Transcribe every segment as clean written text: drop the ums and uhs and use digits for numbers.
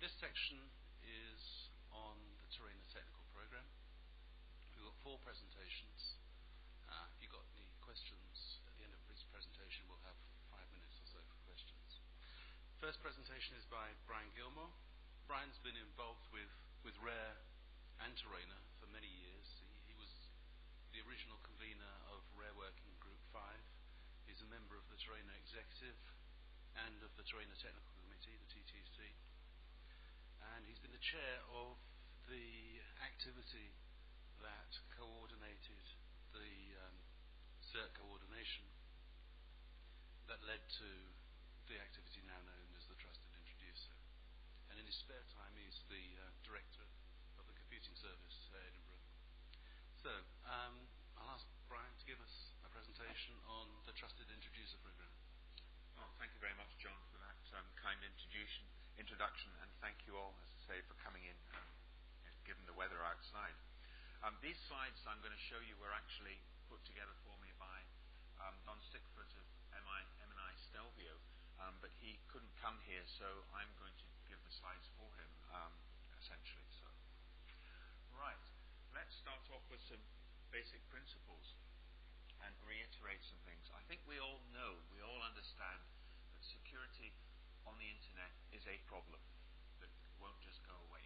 This section is on the TERENA Technical Programme. We've got 4 presentations. If you've got any questions at the end of each presentation, we'll have 5 minutes or so for questions. First presentation is by Brian Gilmore. Brian's been involved with RARE and TERENA for many years. He was the original convener of RARE Working Group 5. He's a member of the TERENA Executive and of the TERENA Technical Committee, the TTC. And he's been the chair of the activity that coordinated the CERT coordination that led to the activity now known as the Trusted Introducer. And in his spare time, he's the director of the computing service at Edinburgh. So, I'll ask Brian to give us a presentation on the Trusted Introducer Programme. Well, thank you very much, John, for that kind introduction, and thank you all, as I say, for coming in, given the weather outside. These slides I'm going to show you were actually put together for me by Don Stickford of M&I Stelvio, but he couldn't come here, so I'm going to give the slides for him, essentially. So, right, let's start off with some basic principles and reiterate some things. I think we all know, we all understand that security on the internet is a problem that won't just go away.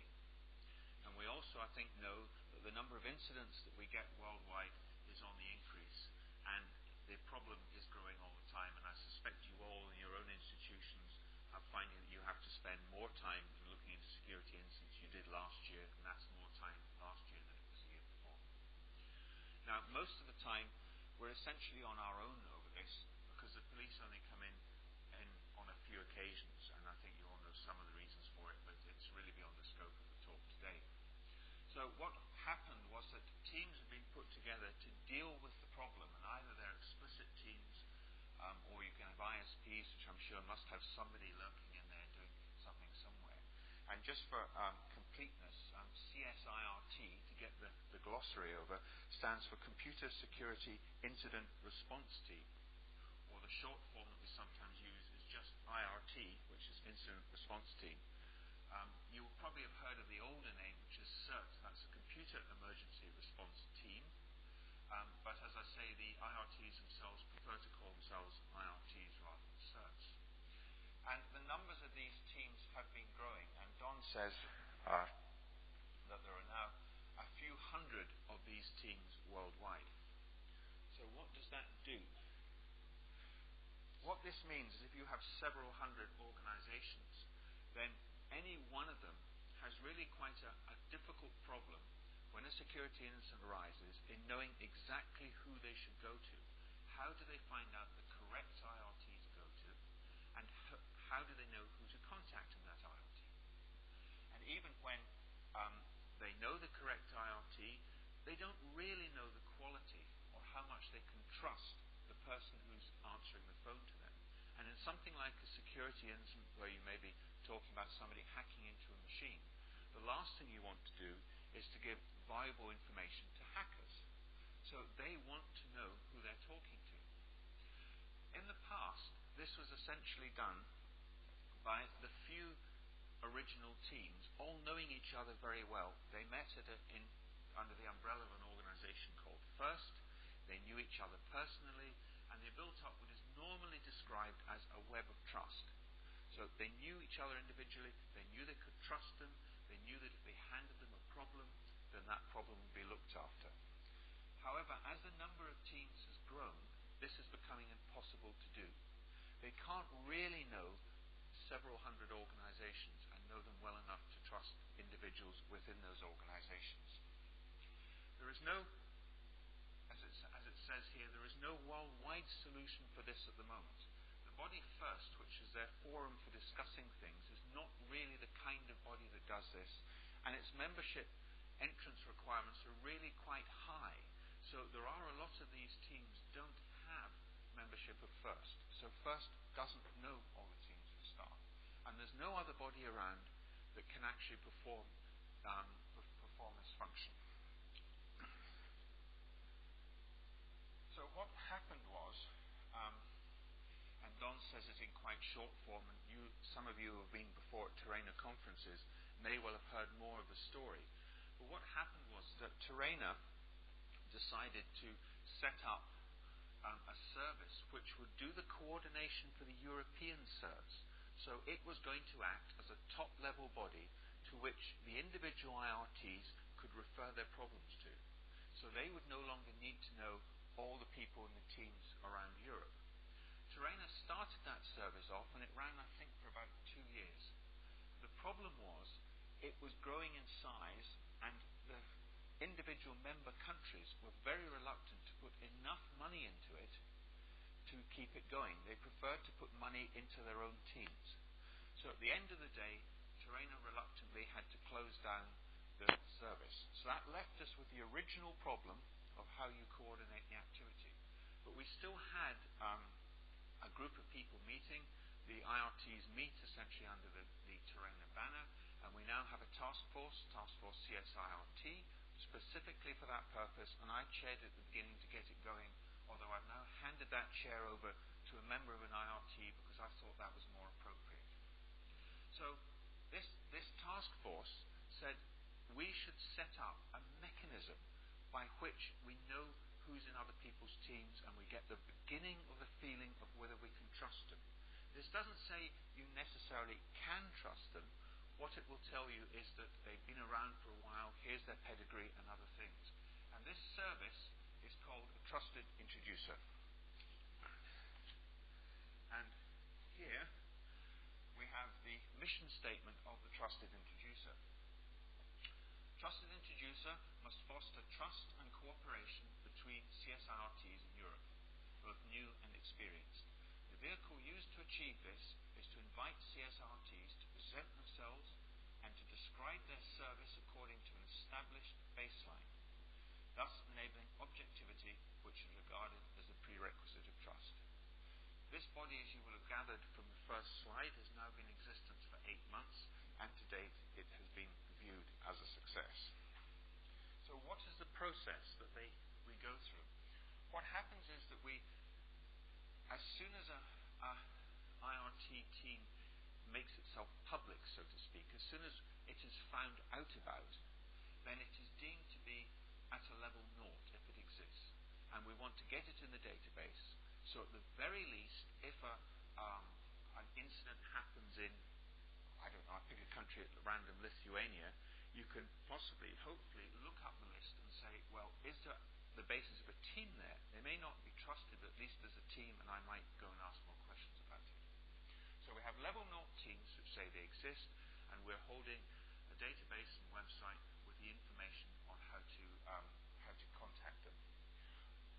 And we also, I think, know that the number of incidents that we get worldwide is on the increase, and the problem is growing all the time. And I suspect you all in your own institutions are finding that you have to spend more time in looking into security incidents you did last year, and that's more time last year than it was the year before. Now, most of the time, we're essentially on our own over this, because the police only come in on a few occasions, and I think you all know some of the reasons for it, but it's really beyond the scope of the talk today. So what happened was that teams have been put together to deal with the problem, and either they're explicit teams, or you can have ISPs, which I'm sure must have somebody lurking in there doing something somewhere. And just for completeness, CSIRT, to get the glossary over, stands for Computer Security Incident Response Team, or the short form that we sometimes use is just IRT, which is Incident Response Team. You will probably have heard of the older name, which is CERT. That's a Computer Emergency Response Team. But as I say, the IRTs themselves prefer to call themselves IRTs rather than CERTs. And the numbers of these teams have been growing, and Don says that there are now a few hundred of these teams worldwide. So what does that do? What this means is if you have several hundred organizations, then any one of them has really quite a difficult problem when a security incident arises in knowing exactly who they should go to. How do they find out the correct IRT to go to? And how do they know who to contact in that IRT? And even when they know the correct IRT, they don't really know the quality or how much they can trust the person who's answering the phone to them. And in something like a security incident where you may be talking about somebody hacking into a machine, the last thing you want to do is to give valuable information to hackers. So they want to know who they're talking to. In the past, this was essentially done by the few original teams, all knowing each other very well. They met under the umbrella of an organization called FIRST. They knew each other personally, and they built up what is normally described as a web of trust. So they knew each other individually, they knew they could trust them, they knew that if they handed them a problem, then that problem would be looked after. However, as the number of teams has grown, this is becoming impossible to do. They can't really know several hundred organizations and know them well enough to trust individuals within those organizations. There is no, as it says here, there is no worldwide solution for this at the moment. The body FIRST, which is their forum for discussing things, is not really the kind of body that does this, and its membership entrance requirements are really quite high. So there are a lot of these teams don't have membership of FIRST. So FIRST doesn't know all the teams for start. And there's no other body around that can actually perform this function. So what happened was, and Don says it in quite short form, and some of you who have been before at TERENA conferences may well have heard more of the story. But what happened was that TERENA decided to set up a service which would do the coordination for the European serves. So it was going to act as a top-level body to which the individual IRTs could refer their problems to. So they would no longer need to know all the people in the teams around Europe. TERENA started that service off, and it ran, I think, for about 2 years. The problem was it was growing in size, and the individual member countries were very reluctant to put enough money into it to keep it going. They preferred to put money into their own teams. So at the end of the day, TERENA reluctantly had to close down the service. So that left us with the original problem of how you coordinate the activity. But we still had a group of people meeting. The IRTs meet essentially under the TERENA banner, and we now have a task force CSIRT, specifically for that purpose, and I chaired it at the beginning to get it going, although I've now handed that chair over to a member of an IRT because I thought that was more appropriate. So this task force said we should set up a mechanism by which we know who's in other people's teams and we get the beginning of the feeling of whether we can trust them. This doesn't say you necessarily can trust them. What it will tell you is that they've been around for a while, here's their pedigree and other things. And this service is called a trusted introducer. And here we have the mission statement of the trusted introducer. Trusted introducer must foster trust and cooperation between CSIRTs in Europe, both new and experienced. The vehicle used to achieve this is to invite CSIRTs to present themselves and to describe their service according to an established baseline, thus enabling objectivity, which is regarded as a prerequisite of trust. This body, as you will have gathered from the first slide, has now been in existence for 8 months, and to date it has been viewed as a success. So what is the process that we go through? What happens is that as soon as a IRT team makes itself public, so to speak, as soon as it is found out about, then it is deemed to be at a level 0 if it exists. And we want to get it in the database, so at the very least, if an incident happens in, I don't know, I pick a country at random, Lithuania, you can possibly, hopefully, look up the list and say, well, is there the basis of a team there? They may not be trusted, but at least there's a team, and I might go and ask more questions about it. So we have level 0 teams which say they exist, and we're holding a database and website with the information on how to contact them.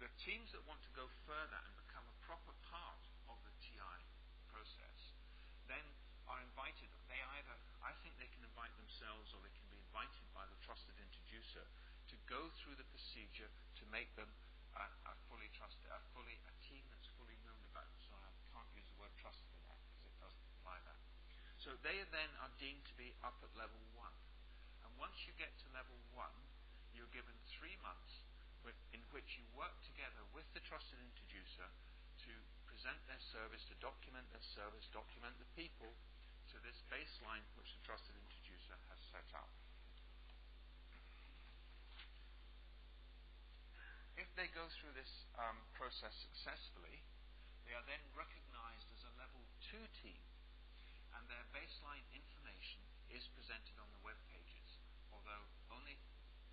The teams that want to go further and become a proper part of the TI process then are invited. I think they can invite themselves, or they can be invited by the trusted introducer to go through the procedure to make them a team that's fully known about. So I can't use the word trusted in that because it doesn't imply that. So they then are deemed to be up at level 1. And once you get to level 1, you're given 3 months in which you work together with the trusted introducer to present their service, to document their service, document the people to this baseline which the trusted introducer has set up. If they go through this process successfully, they are then recognized as a level 2 team, and their baseline information is presented on the web pages, although only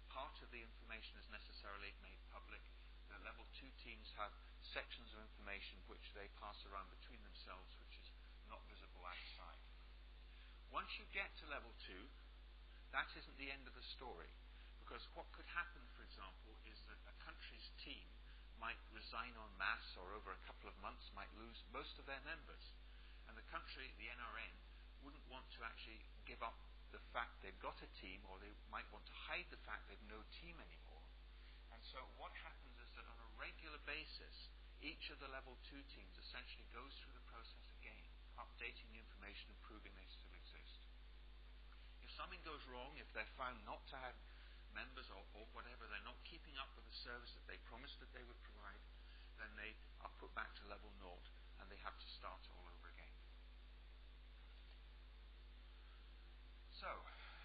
part of the information is necessarily made public. The level 2 teams have sections of information which they pass around between themselves, which is not visible outside. Once you get to level 2, that isn't the end of the story, because what could happen, for example, is that a country's team might resign en masse, or over a couple of months might lose most of their members, and the country, the NRN, wouldn't want to actually give up the fact they've got a team, or they might want to hide the fact they've no team anymore. And so what happens is that on a regular basis, each of the level 2 teams essentially goes through the process again, updating the information and proving they still exist. If something goes wrong, if they're found not to have members or whatever, they're not keeping up with the service that they promised that they would provide, then they are put back to level 0 and they have to start all over. So,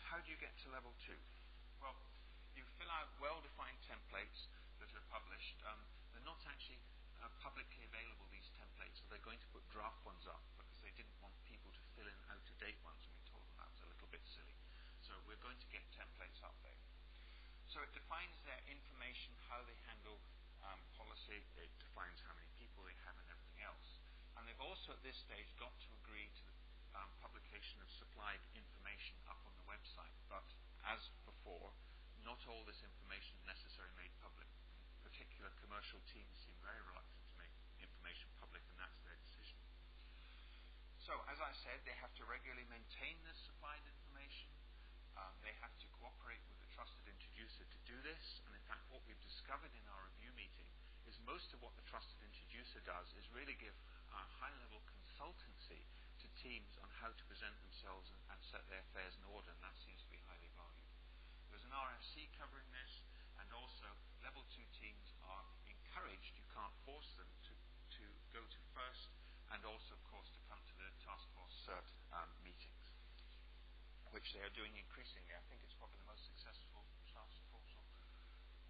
how do you get to level 2? Well, you fill out well-defined templates that are published. They're not actually publicly available, these templates, so they're going to put draft ones up because they didn't want people to fill in out-of-date ones, and we told them that was a little bit silly. So we're going to get templates up there. So it defines their information, how they handle policy, it defines how many people they have and everything else. And they've also at this stage got to agree to the publication of supplied information up on the website. But as before, not all this information is necessarily made public. In particular, commercial teams seem very reluctant to make information public, and that's their decision. So, as I said, they have to regularly maintain this supplied information. They have to cooperate with the trusted introducer to do this. And in fact, what we've discovered in our review meeting is most of what the trusted introducer does is really give high-level consultancy to teams on how to present themselves and set their affairs in order, and that seems to be highly valued. There's an RFC covering this, and also level 2 teams are encouraged, you can't force them to go to first, and also, of course, to come to the task force CERT meetings, which they are doing increasingly. I think it's probably the most successful task force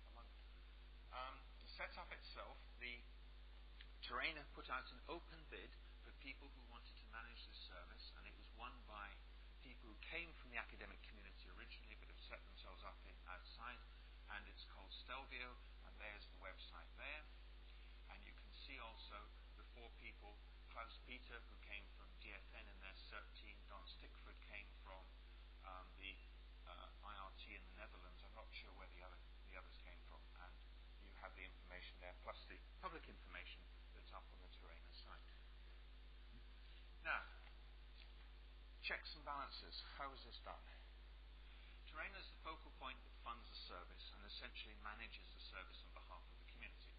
among them. The setup itself, the TERENA put out an open bid for people who wanted to manage this service, and it was won by people who came from the academic community originally but have set themselves up outside, and it's called Stelvio, and there's the website there. And you can see also the 4 people, Klaus Peter, who came from DFN in their CERT team, Don Stickford came from the IRT in the Netherlands. I'm not sure where the others came from, and you have the information there, plus the public information that's up on the TERENA site. Now, checks and balances. How is this done? TERENA is the focal point that funds the service and essentially manages the service on behalf of the community.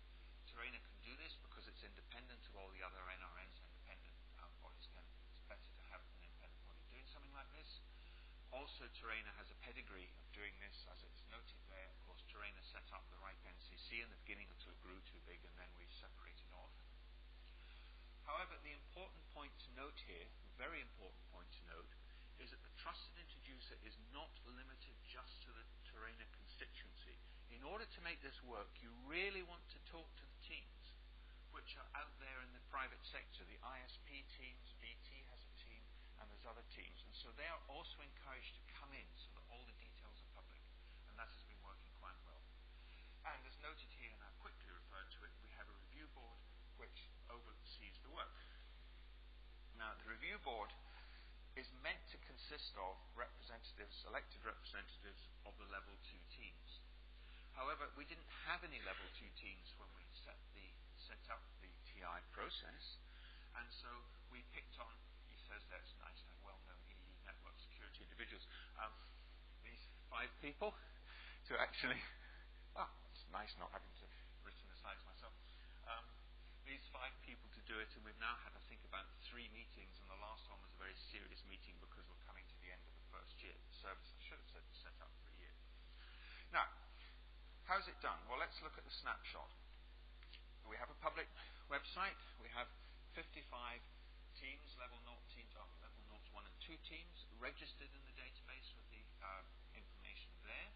TERENA can do this because it's independent of all the other NRNs and independent bodies. It's better to have an independent body doing something like this. Also, TERENA has a pedigree of doing this, as it's noted there. Of course, TERENA set up the RIPE NCC in the beginning until it grew too big, and then we separated off. However, the important point to note here, the very important point to note, is that the trusted introducer is not limited just to the TERENA constituency. In order to make this work, you really want to talk to the teams which are out there in the private sector. The ISP teams, BT has a team, and there's other teams. And so they are also encouraged to come in so that all the details are public. And that has been working quite well. And as noted here, and I've quickly referred to it, we have a review board which oversees the work. Now, the review board is meant to consist of representatives, elected representatives of the level 2 teams. However, we didn't have any level 2 teams when we set up the TI process, and so we picked on, he says that's nice to have well-known EE network security individuals, these 5 people to actually, it's nice not having to written the slides myself. These 5 people to do it, and we've now had, I think, about 3 meetings, and the last one was a very serious meeting because we're coming to the end of the first year. The service, I should have said, set up for a year. Now, how's it done? Well, let's look at the snapshot. We have a public website. We have 55 teams, level 0 teams are level 0, 1 and 2 teams, registered in the database with the information there.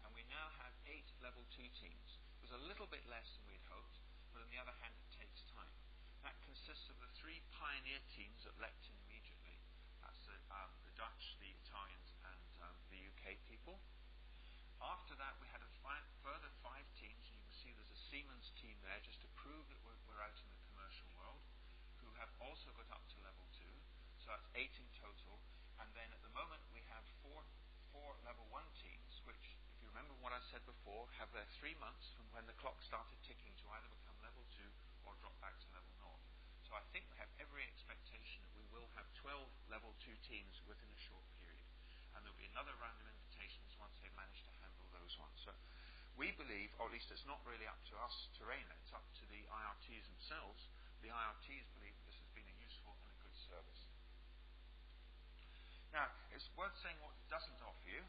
And we now have 8 level 2 teams. It was a little bit less than we'd hoped, but on the other hand, it takes time. That consists of the 3 pioneer teams that leapt in immediately. That's the Dutch, the Italians, and the UK people. After that, we had a further 5 teams, and you can see there's a Siemens team there just to prove that we're out in the commercial world, who have also got up to level 2. So that's 8 in total. And then at the moment, we have 4 level 1 teams, which, if you remember what I said before, have their 3 months from when the clock started ticking to either become level 2 or drop back to level 0. So I think we have every expectation that we will have 12 level 2 teams within a short period. And there'll be another round of invitations once they've managed to handle those ones. So we believe, or at least it's not really up to us, TERENA, it's up to the IRTs themselves. The IRTs believe that this has been a useful and a good service. Now, it's worth saying what it doesn't offer you.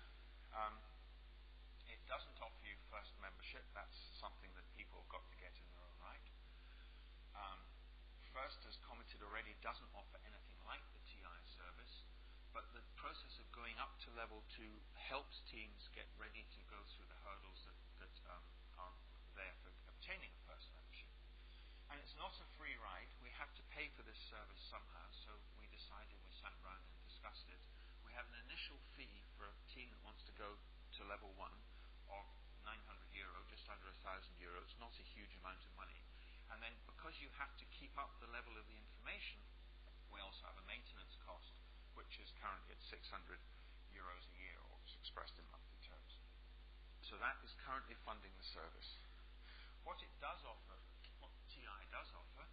It doesn't offer you first membership. That's something that people have got to get in their own right. First, as commented already, doesn't offer anything like the TI service. but the process of going up to level 2 helps teams get ready to go through the hurdles that are there for obtaining a first membership. And it's not a free ride. We have to pay for this service somehow, so we decided, we sat around and discussed it. We have an initial fee for a team that wants to go to level 1 of €900, just under €1,000. It's not a huge amount of money. And then because you have to keep up the level of the information, we also have a maintenance cost, which is currently at €600 a year, or it's expressed in monthly terms. So that is currently funding the service. What it does offer, what TI does offer,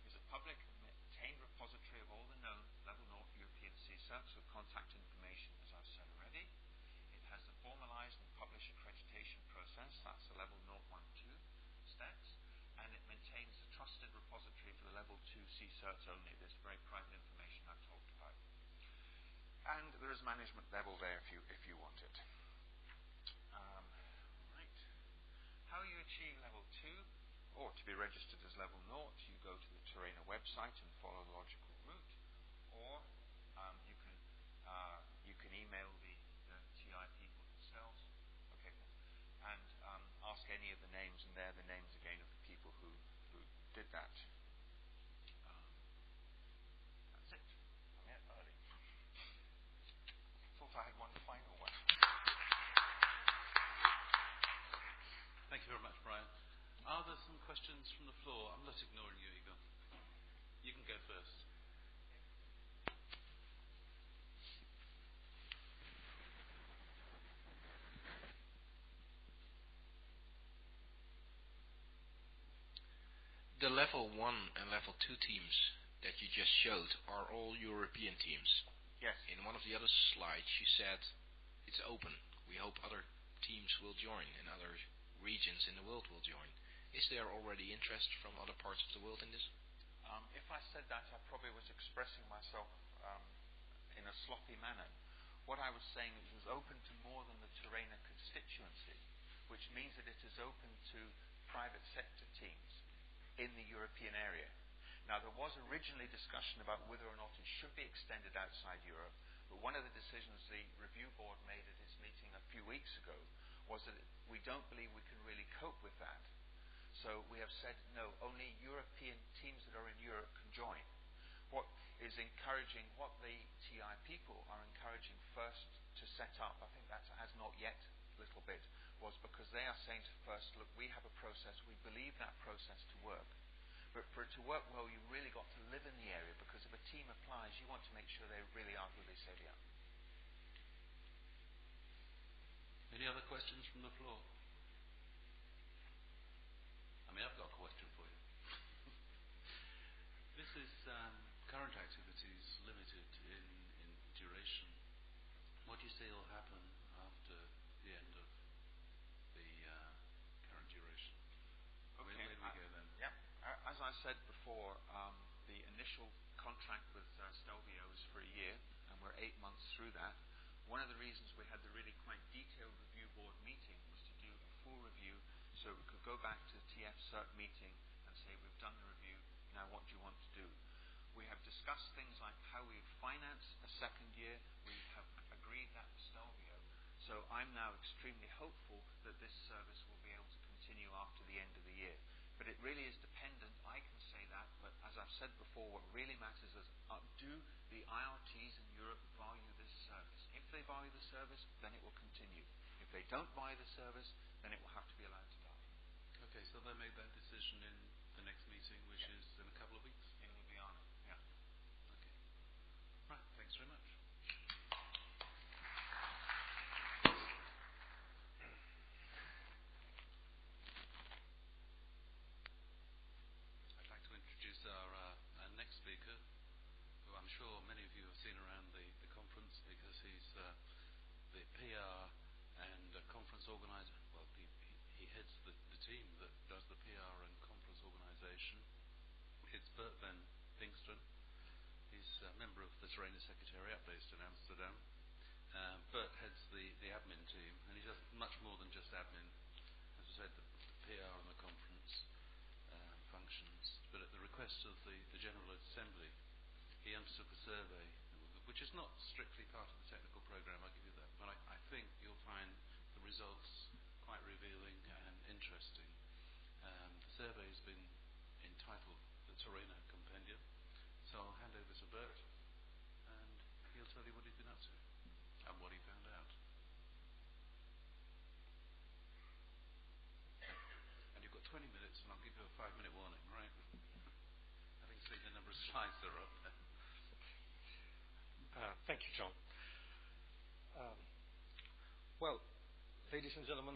is a public maintained repository of all the known level 0 European CSERTs with contact information, as I've said already. It has the formalized and published accreditation process, that's the level 0, 1, 2 steps, and it maintains a trusted repository for the level 2 CSERTs only, this very private information I've talked about. And there is management level there if you want it. Right. How you achieve level 2, or to be registered as level 0, you go to the TERENA website and follow the logical route, or you can email the TI people themselves, okay, and ask any of the names, and they're the names again of the people who did that. That's it. I'm here early. Thought I had one final one. Thank you very much, Brian. Are there some questions from the floor? I'm not ignoring you, Egon. You can go first. The level 1 and level 2 teams that you just showed are all European teams. Yes. In one of the other slides you said it's open. We hope other teams will join and other regions in the world will join. Is there already interest from other parts of the world in this? If I said that, I probably was expressing myself in a sloppy manner. What I was saying is it was open to more than the TERENA constituency, which means that it is open to private sector teams in the European area. Now, there was originally discussion about whether or not it should be extended outside Europe, but one of the decisions the review board made at its meeting a few weeks ago was that we don't believe we can really cope with that. So we have said, no, only European teams that are in Europe can join. What is encouraging, what the TI people are encouraging first to set up, I think that has not yet a little bit, was because they are saying to first, look, we have a process, we believe that process to work. But for it to work well, you really got to live in the area, because if a team applies, you want to make sure they really are who they say they are. Any other questions from the floor? I mean, I've got a question for you. This is current activities limited in duration. What do you say will happen after the end of the current duration? Okay. Where do we go then? Yeah. As I said before, the initial contract with Stelvio is for a year, and we're 8 months through that. One of the reasons we had the really quite detailed review board meeting was to do a full review, so we could go back to the TF CERT meeting and say, we've done the review, now what do you want to do? We have discussed things like how we would finance a second year. We have agreed that with Stelvio. So I'm now extremely hopeful that this service will be able to continue after the end of the year. But it really is dependent, I can say that, but as I've said before, what really matters is, do the IRTs in Europe value this service? If they value the service, then it will continue. If they don't value the service, then it will have to be allowed to die. Okay, so they made that decision in the next meeting, which is in a couple of weeks? In Ljubljana, yeah. Okay. Right, thanks very much. I'd like to introduce our next speaker, who I'm sure many of you have seen around the conference, because he's the PR and conference organizer. Well, he heads the team that does the PR and conference organization. It's Bert van Pinxteren. He's a member of the TERENA Secretariat based in Amsterdam. Bert heads the admin team, and he does much more than just admin. As I said, the PR and the conference functions. But at the request of the General Assembly, he undertook a survey, which is not strictly part of the technical program, I'll give you that, but I think you'll find the results quite revealing and interesting. The survey has been entitled the TERENA Compendium, so I'll hand over to Bert, and he'll tell you what he's been up to and what he found out. And you've got 20 minutes, and I'll give you a 5-minute warning, right? Having seen the number of slides that are up there. Thank you, John. Well, ladies and gentlemen,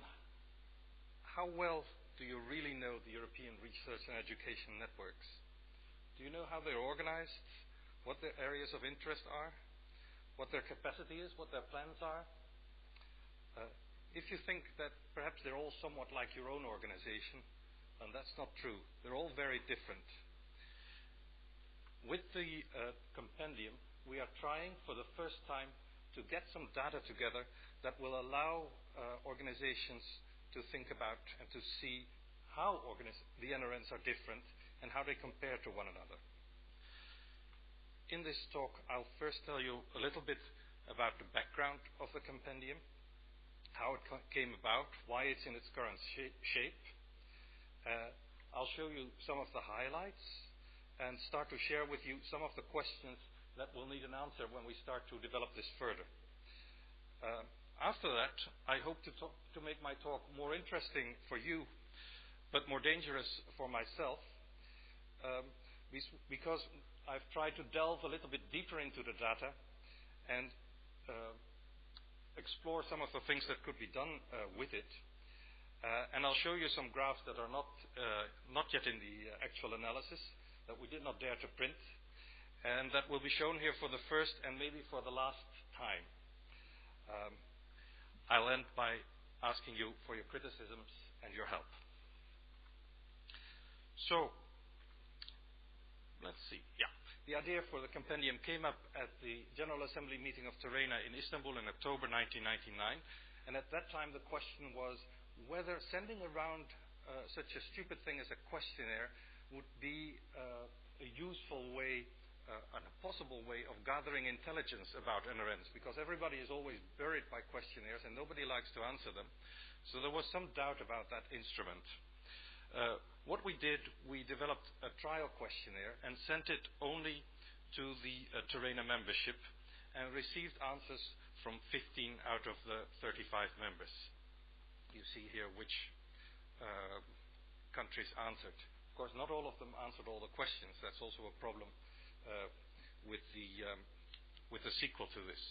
how well do you really know the European research and education networks? Do you know how they're organized, what their areas of interest are, what their capacity is, what their plans are? If you think that perhaps they're all somewhat like your own organization, then that's not true. They're all very different. With the compendium, we are trying for the first time to get some data together that will allow organizations to think about and to see how the NRNs are different and how they compare to one another. In this talk, I'll first tell you a little bit about the background of the compendium, how it came about, why it's in its current shape. I'll show you some of the highlights and start to share with you some of the questions that will need an answer when we start to develop this further. After that, I hope to make my talk more interesting for you, but more dangerous for myself, because I've tried to delve a little bit deeper into the data and explore some of the things that could be done with it. And I'll show you some graphs that are not yet in the actual analysis, that we did not dare to print, and that will be shown here for the first and maybe for the last time. I'll end by asking you for your criticisms and your help. So, let's see. Yeah. The idea for the compendium came up at the General Assembly meeting of TERENA in Istanbul in October 1999, and at that time the question was whether sending around such a stupid thing as a questionnaire would be a useful way and a possible way of gathering intelligence about NRNs, because everybody is always buried by questionnaires and nobody likes to answer them. So there was some doubt about that instrument. What we did, we developed a trial questionnaire and sent it only to the TERENA membership and received answers from 15 out of the 35 members. You see here which countries answered. Of course, not all of them answered all the questions. That's also a problem with the sequel to this.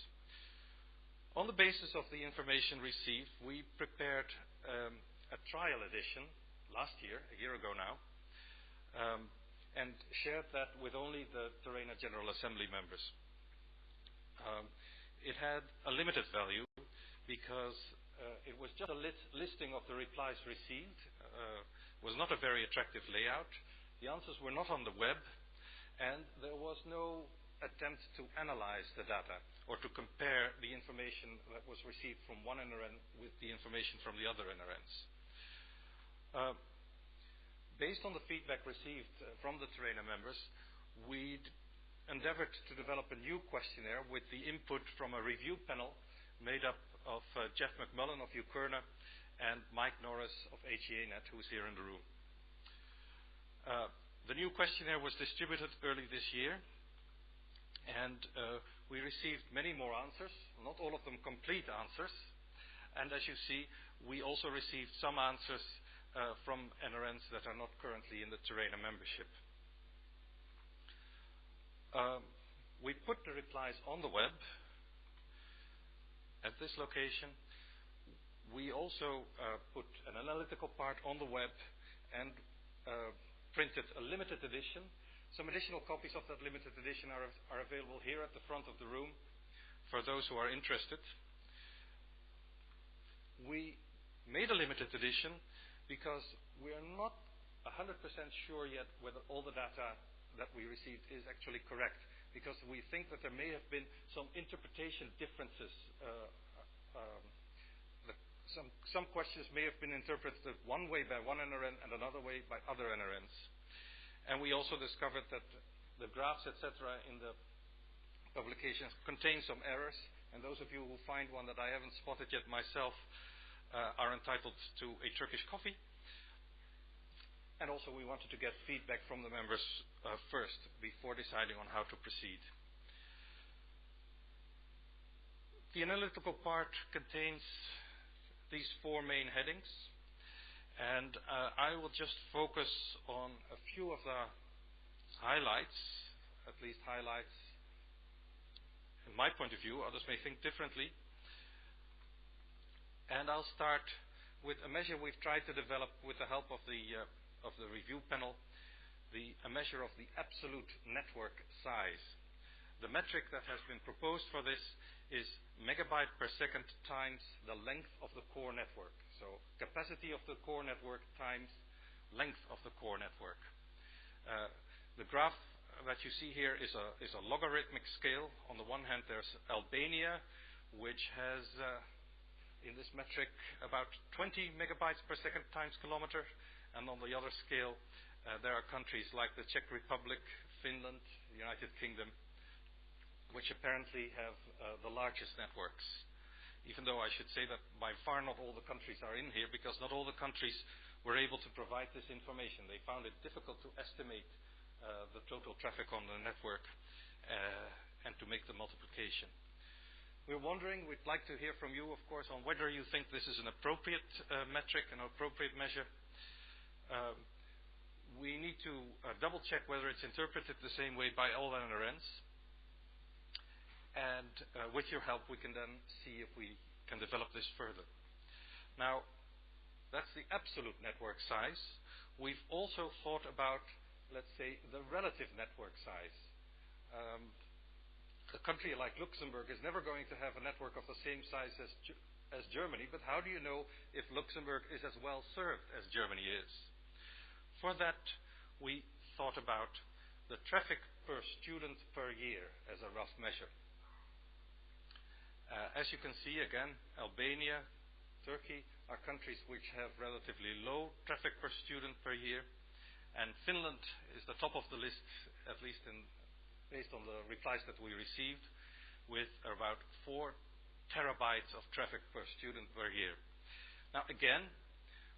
On the basis of the information received, we prepared a trial edition last year, a year ago now, and shared that with only the TERENA General Assembly members. It had a limited value because it was just a listing of the replies received, was not a very attractive layout. The answers were not on the web, and there was no attempt to analyze the data or to compare the information that was received from one NRN with the information from the other NRNs. Based on the feedback received from the TERENA members, we endeavored to develop a new questionnaire with the input from a review panel made up of Jeff McMullen of UKERNA and Mike Norris of HEAnet, who is here in the room. The new questionnaire was distributed early this year, and we received many more answers, not all of them complete answers. And as you see, we also received some answers from NRNs that are not currently in the TERENA membership. We put the replies on the web at this location. We also put an analytical part on the web and printed a limited edition. Some additional copies of that limited edition are available here at the front of the room for those who are interested. We made a limited edition because we are not 100% sure yet whether all the data that we received is actually correct, because we think that there may have been some interpretation differences. Some questions may have been interpreted one way by one NRN and another way by other NRNs. And we also discovered that the graphs, etc., in the publication contains some errors, and those of you who find one that I haven't spotted yet myself are entitled to a Turkish coffee. And also we wanted to get feedback from the members first before deciding on how to proceed. The analytical part contains these 4 main headings, and I will just focus on a few of the highlights, at least highlights in my point of view. Others may think differently. And I'll start with a measure we've tried to develop with the help of the review panel, a measure of the absolute network size. The metric that has been proposed for this is megabyte per second times the length of the core network. So capacity of the core network times length of the core network. The graph that you see here is a logarithmic scale. On the one hand, there's Albania, which has in this metric about 20 megabytes per second times kilometer, and on the other scale there are countries like the Czech Republic, Finland, the United Kingdom, which apparently have the largest networks. Even though I should say that by far not all the countries are in here, because not all the countries were able to provide this information. They found it difficult to estimate the total traffic on the network and to make the multiplication. We're wondering, we'd like to hear from you, of course, on whether you think this is an appropriate metric, an appropriate measure. We need to double check whether it's interpreted the same way by all NRNs. And with your help, we can then see if we can develop this further. Now, that's the absolute network size. We've also thought about, let's say, the relative network size. A country like Luxembourg is never going to have a network of the same size as Germany, but how do you know if Luxembourg is as well served as Germany is? For that, we thought about the traffic per student per year as a rough measure. As you can see, again, Albania, Turkey are countries which have relatively low traffic per student per year, and Finland is the top of the list, at least based on the replies that we received, with about 4 terabytes of traffic per student per year. Now again,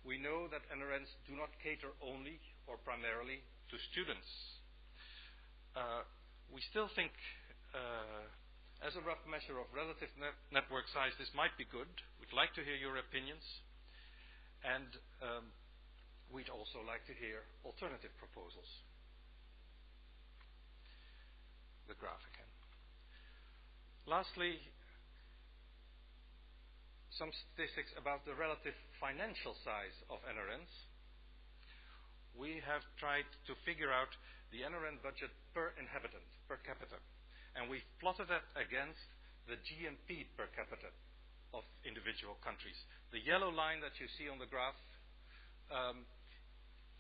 we know that NRNs do not cater only or primarily to students. We still think as a rough measure of relative network size, this might be good. We'd like to hear your opinions. And we'd also like to hear alternative proposals. The graph again. Lastly, some statistics about the relative financial size of NRNs. We have tried to figure out the NRN budget per inhabitant, per capita. And we've plotted that against the GNP per capita of individual countries. The yellow line that you see on the graph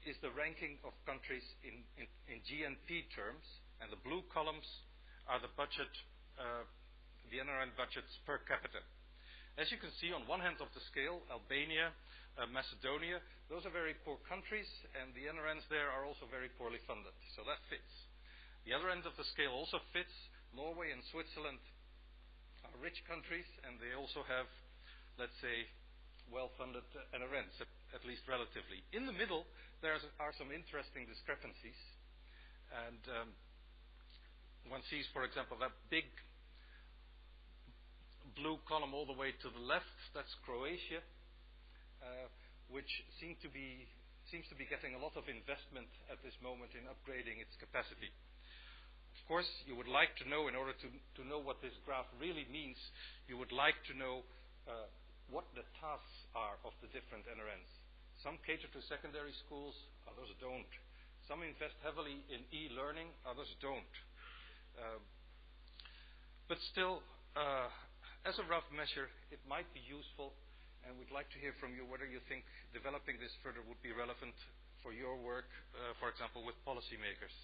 is the ranking of countries in GNP terms, and the blue columns are the budget, the NRN budgets per capita. As you can see, on one hand of the scale, Albania, Macedonia, those are very poor countries, and the NRNs there are also very poorly funded. So that fits. The other end of the scale also fits. Norway and Switzerland are rich countries, and they also have, let's say, well-funded NRNs, at least relatively. In the middle, there are some interesting discrepancies. And one sees, for example, that big blue column all the way to the left. That's Croatia, which seems to be getting a lot of investment at this moment in upgrading its capacity. Of course, you would like to know, in order to know what this graph really means, you would like to know what the tasks are of the different NRNs. Some cater to secondary schools, others don't. Some invest heavily in e-learning, others don't. But still, as a rough measure, it might be useful, and we'd like to hear from you whether you think developing this further would be relevant for your work, for example, with policymakers.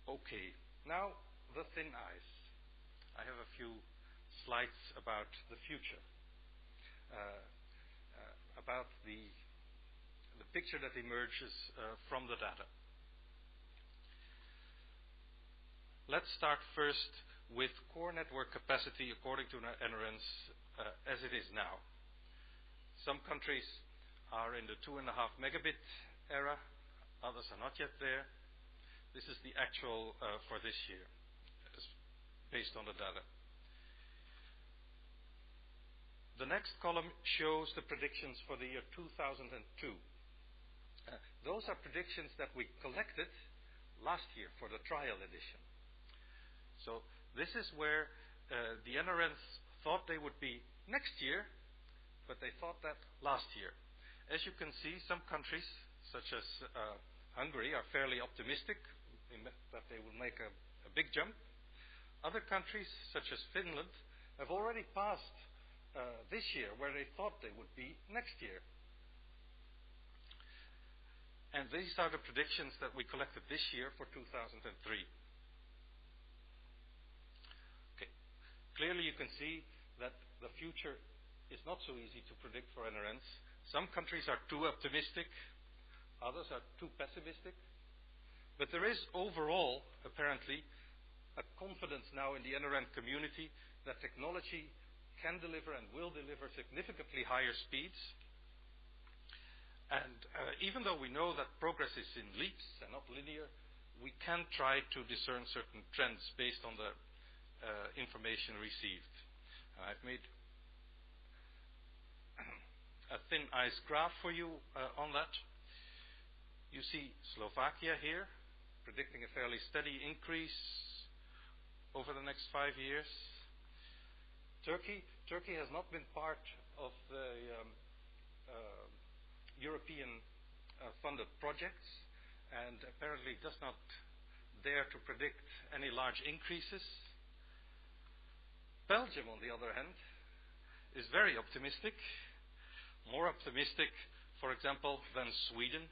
Okay, now the thin ice. I have a few slides about the future, about the picture that emerges from the data. let's start first with core network capacity according to NRNs as it is now. Some countries are in the 2.5 megabit era, others are not yet there. This is the actual for this year, based on the data. The next column shows the predictions for the year 2002. Those are predictions that we collected last year for the trial edition. So this is where the NRNs thought they would be next year, but they thought that last year. As you can see, some countries, such as Hungary, are fairly optimistic that they will make a big jump. Other countries, such as Finland, have already passed this year where they thought they would be next year. And these are the predictions that we collected this year for 2003. Okay. Clearly you can see that the future is not so easy to predict for NRNs. Some countries are too optimistic, others are too pessimistic. But there is overall, apparently, a confidence now in the NRN community that technology can deliver and will deliver significantly higher speeds. And even though we know that progress is in leaps and not linear, we can try to discern certain trends based on the information received. I've made a thin ice graph for you on that. You see Slovakia here, predicting a fairly steady increase over the next 5 years. Turkey has not been part of the European funded projects and apparently does not dare to predict any large increases. Belgium, on the other hand, is very optimistic, more optimistic, for example, than Sweden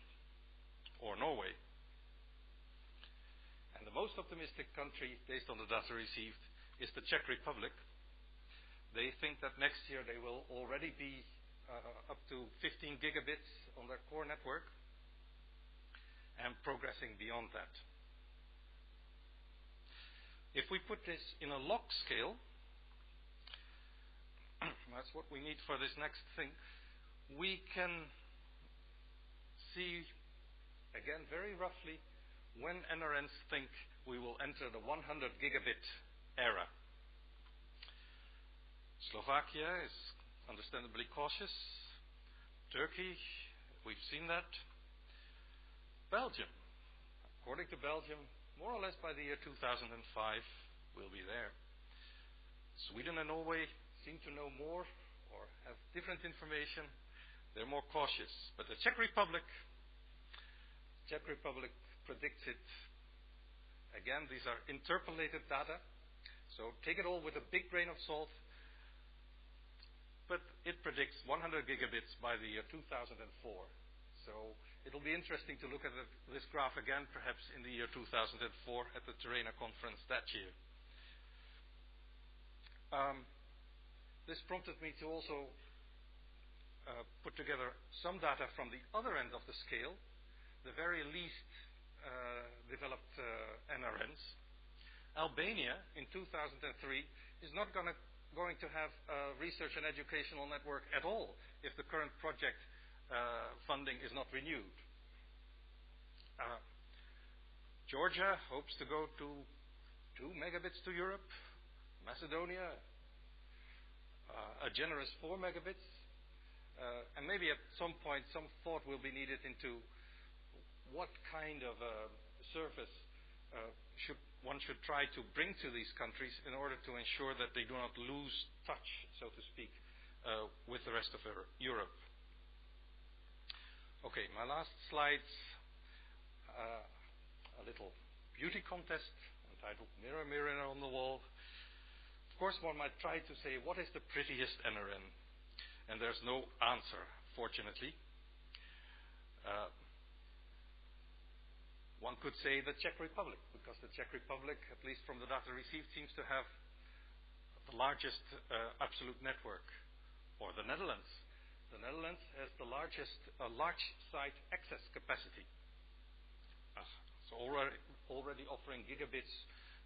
or Norway. And the most optimistic country, based on the data received, is the Czech Republic. They think that next year they will already be up to 15 gigabits on their core network and progressing beyond that. If we put this in a log scale, that's what we need for this next thing, we can see, again, very roughly, when NRNs think we will enter the 100 gigabit era. Slovakia is understandably cautious. Turkey, we've seen that. Belgium, according to Belgium, more or less by the year 2005, we'll be there. Sweden and Norway seem to know more or have different information. They're more cautious. But the Czech Republic predicts it. Again, these are interpolated data, so take it all with a big grain of salt. But it predicts 100 gigabits by the year 2004. So it'll be interesting to look at this graph again, perhaps in the year 2004 at the TERENA conference that year. This prompted me to also put together some data from the other end of the scale, the very least developed NRNs. Albania in 2003 is not going to have a research and educational network at all if the current project funding is not renewed. Georgia hopes to go to 2 megabits to Europe. Macedonia, a generous 4 megabits. And maybe at some point some thought will be needed into what kind of service one should try to bring to these countries in order to ensure that they do not lose touch, so to speak, with the rest of Europe. Okay, my last slide's a little beauty contest entitled Mirror, Mirror on the Wall. Of course, one might try to say, what is the prettiest NRN? And there's no answer, fortunately. One could say the Czech Republic, because the Czech Republic, at least from the data received, seems to have the largest absolute network. Or the Netherlands. The Netherlands has the largest large site access capacity. So already offering gigabits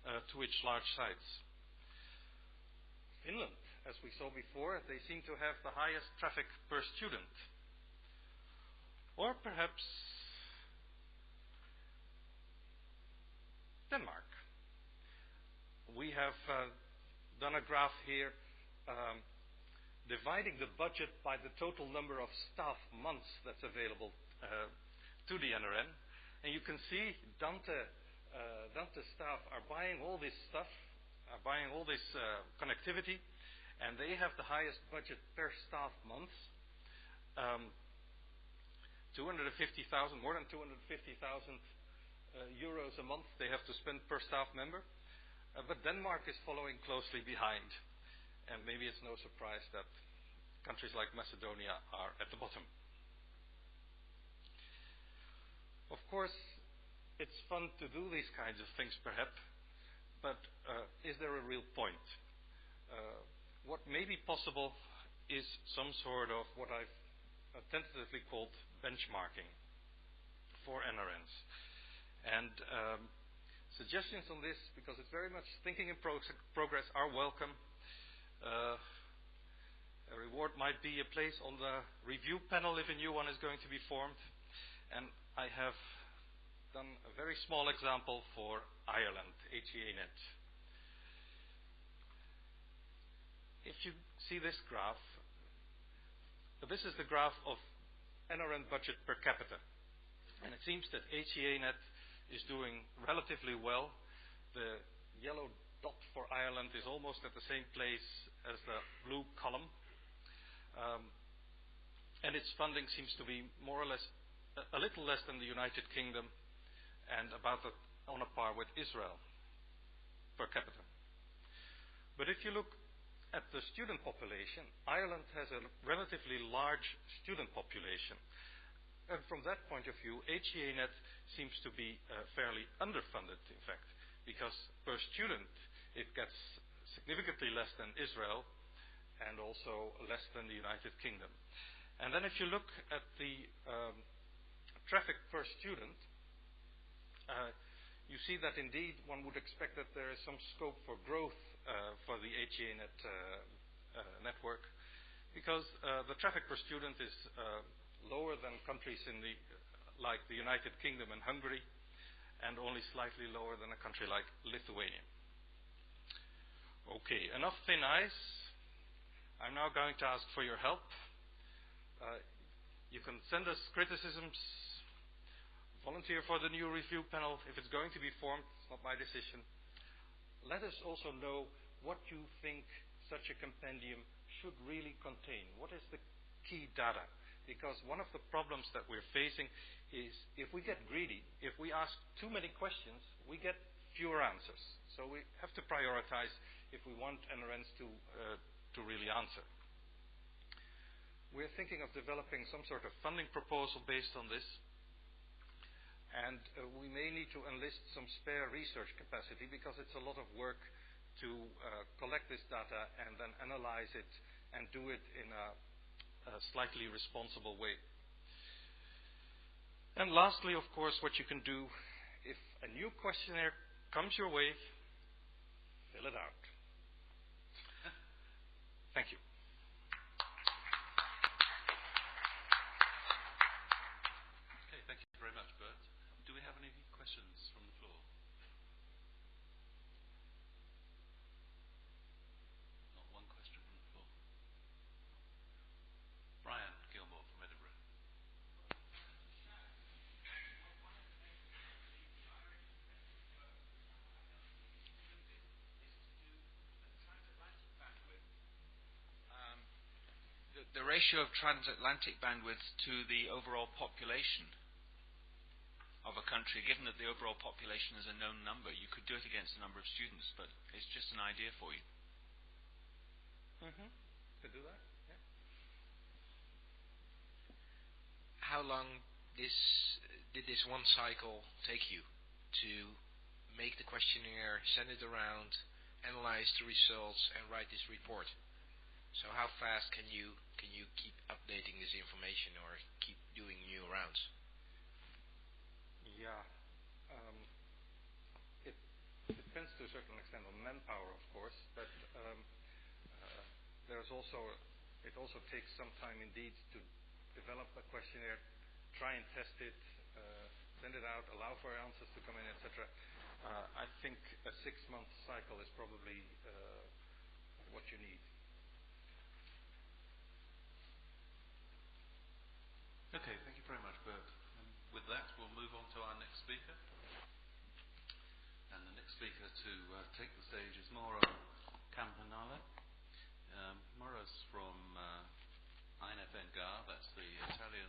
to its large size. Finland, as we saw before, they seem to have the highest traffic per student. Or perhaps Denmark. We have done a graph here dividing the budget by the total number of staff months that's available to the NRN. And you can see Dante staff are buying all this stuff, are buying all this connectivity, and they have the highest budget per staff month. 250,000, more than 250,000 euros a month they have to spend per staff member. But Denmark is following closely behind. And maybe it's no surprise that countries like Macedonia are at the bottom. Of course, it's fun to do these kinds of things, perhaps, but is there a real point? What may be possible is some sort of what I've tentatively called benchmarking for NRNs. And suggestions on this, because it's very much thinking in progress, are welcome. A reward might be a place on the review panel if a new one is going to be formed. And I have done a very small example for Ireland, HEAnet. If you see this graph, this is the graph of NRN budget per capita. And it seems that HEAnet is doing relatively well. The yellow dot for Ireland is almost at the same place as the blue column. And its funding seems to be more or less a little less than the United Kingdom and about on a par with Israel per capita. But if you look at the student population, Ireland has a relatively large student population. And from that point of view, HEAnet seems to be fairly underfunded, in fact, because per student it gets significantly less than Israel and also less than the United Kingdom. And then if you look at the traffic per student, you see that indeed one would expect that there is some scope for growth for the HEAnet network, because the traffic per student is lower than countries like the United Kingdom and Hungary, and only slightly lower than a country like Lithuania. Okay, enough thin ice. I'm now going to ask for your help. You can send us criticisms, volunteer for the new review panel if it's going to be formed. It's not my decision. Let us also know what you think such a compendium should really contain. What is the key data? Because one of the problems that we're facing is if we get greedy, if we ask too many questions, we get fewer answers. So we have to prioritize if we want NRNs to really answer. We're thinking of developing some sort of funding proposal based on this. And we may need to enlist some spare research capacity because it's a lot of work to collect this data and then analyze it and do it in a slightly responsible way. And lastly, of course, what you can do, if a new questionnaire comes your way, fill it out. Thank you. Okay, thank you very much, Bert. Do we have any questions from the floor? Not one question from the floor. Brian Gilmore from Edinburgh. The ratio of transatlantic bandwidth to the overall population of a country, given that the overall population is a known number, you could do it against the number of students, but it's just an idea for you. Could do that, yeah. How long did this one cycle take you to make the questionnaire, send it around, analyze the results, and write this report? So how fast can you keep updating this information or keep doing new rounds? Yeah, it depends to to a certain extent on manpower, of course, but it also takes some time indeed to develop a questionnaire, try and test it, send it out, allow for answers to come in, etc. I think a 6-month cycle is probably what you need. Okay, thank you very much, Bert. And with that, we'll move on to our next speaker. And the next speaker to take the stage is Mauro Campanella. Mauro's from INFN-GARR, that's the Italian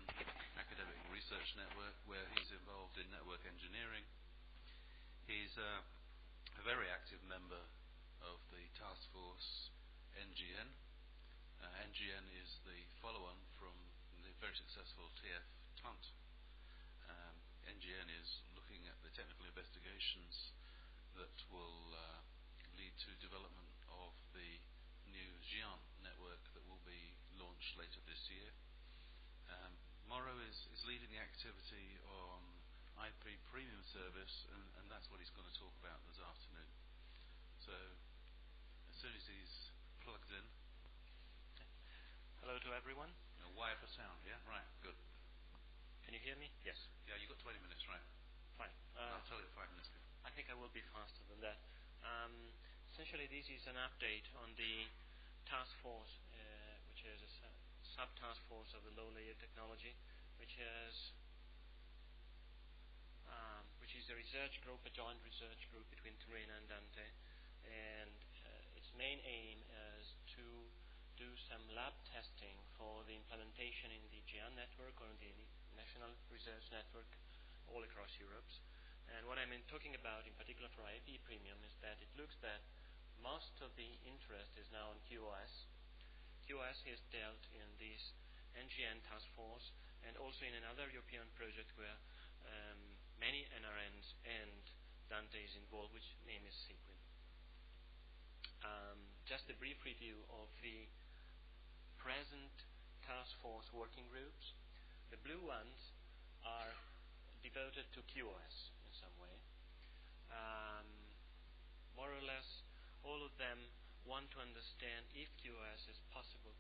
academic research network, where he's involved in network engineering. He's a very active member of the task force NGN. NGN is the follow-on from the very successful TF TUNT. NGN is looking at the technical investigations that will lead to development of the new GIAN network that will be launched later this year. Mauro is leading the activity on IP Premium service, and that's what he's going to talk about this afternoon. So, as soon as he's plugged in. Hello to everyone. Wire for sound, yeah? Right, good. Can you hear me? Yes. Yeah, you've got 20 minutes, right? Fine. I'll tell you 5 minutes. I think I will be faster than that. Essentially, this is an update on the task force, which is a sub-task force of the low-layer technology, which is a research group, a joint research group between TERENA and Dante, and its main aim is to do some lab testing for the implementation in the GIAN network or in the National Research Network all across Europe. And what I'm talking about in particular for IP Premium is that it looks that most of the interest is now on QoS. QoS is dealt in this NGN task force and also in another European project where many NRNs and Dante is involved, which name is Sequin. Just a brief review of the present task force working groups. The blue ones are devoted to QoS in some way. More or less, all of them want to understand if QoS is possible,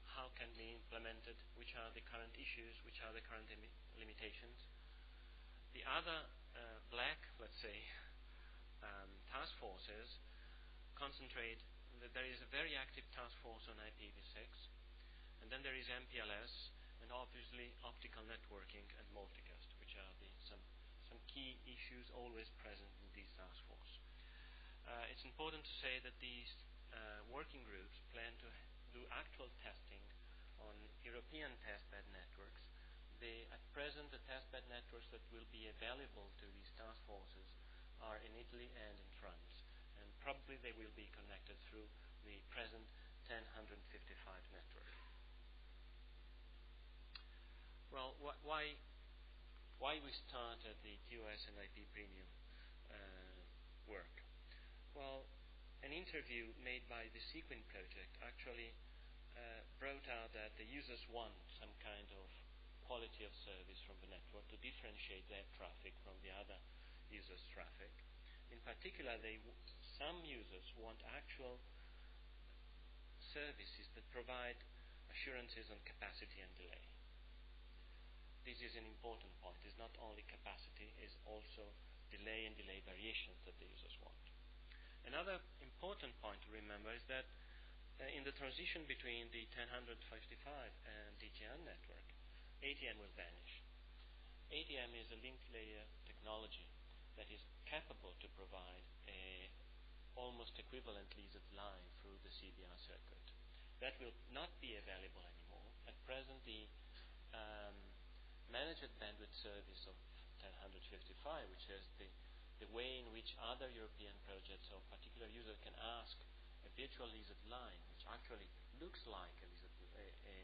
how can be implemented, which are the current issues, which are the current limitations. The other black, let's say, task forces concentrate that there is a very active task force on IPv6, and then there is MPLS, and obviously optical networking and multicast, which are some key issues always present in this task force. It's important to say that these working groups plan to do actual testing on European testbed networks. At present, the testbed networks that will be available to these task forces are in Italy and in France, and probably they will be connected through the present 1055 network. Well, why we started the QoS and IP Premium work? Well, an interview made by the Sequin project actually brought out that the users want some kind of quality of service from the network to differentiate their traffic from the other users' traffic. In particular, some users want actual services that provide assurances on capacity and delay. This is an important point. It's not only capacity, it's also delay and delay variations that the users want. Another important point to remember is that in the transition between the 1055 and the GIAN network, ATM will vanish. ATM is a link layer technology that is capable to provide a almost equivalent leased line through the CBR circuit. That will not be available anymore. At present, the managed bandwidth service of 1055, which is the way in which other European projects or particular users can ask a virtual leased line, which actually looks like a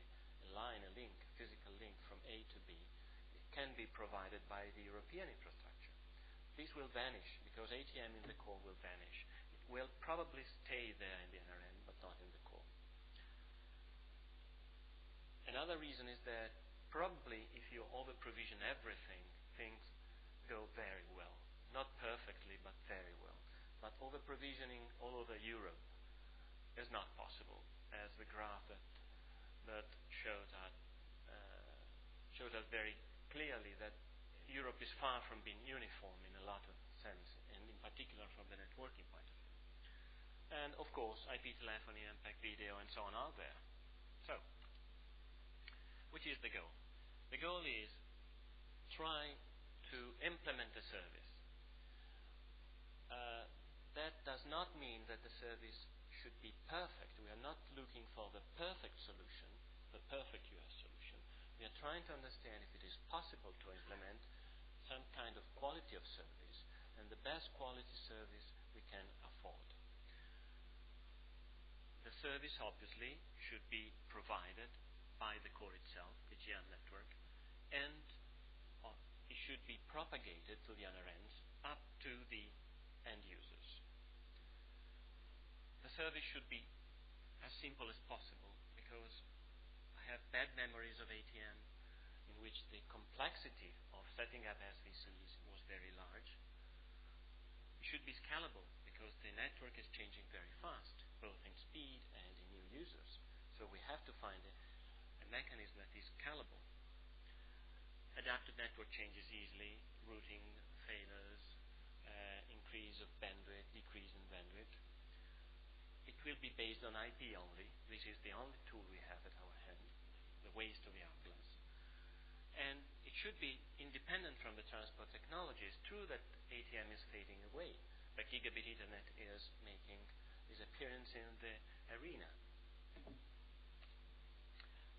line, a link, a physical link from A to B, it can be provided by the European infrastructure. This will vanish because ATM in the core will vanish. It will probably stay there in the NRN, but not in the core. Another reason is that probably if you over-provision everything, things go very well. Not perfectly, but very well. But over provisioning all over Europe is not possible, as the graph that showed us very clearly that Europe is far from being uniform in a lot of sense, and in particular from the networking point of view. And of course, IP telephony, MPEG video, and so on are there. So, which is the goal? The goal is try to implement the service. That does not mean that the service should be perfect. We are not looking for the perfect solution, the perfect QoS solution. We are trying to understand if it is possible to implement some kind of quality of service, and the best quality service we can afford. The service obviously should be provided by the core itself, the GM network, and it should be propagated to the other ends up to the end users. The service should be as simple as possible, because I have bad memories of ATM in which the complexity of setting up SVCs was very large. It should be scalable, because the network is changing very fast, both in speed and in new users. So we have to find a mechanism that is scalable. Adapted network changes easily, routing failures, increase of bandwidth, decrease in bandwidth. It will be based on IP only. This is the only tool we have at our hand, the waste of the hourglass. And it should be independent from the transport technology. It's true that ATM is fading away, but gigabit Ethernet is making its appearance in the arena.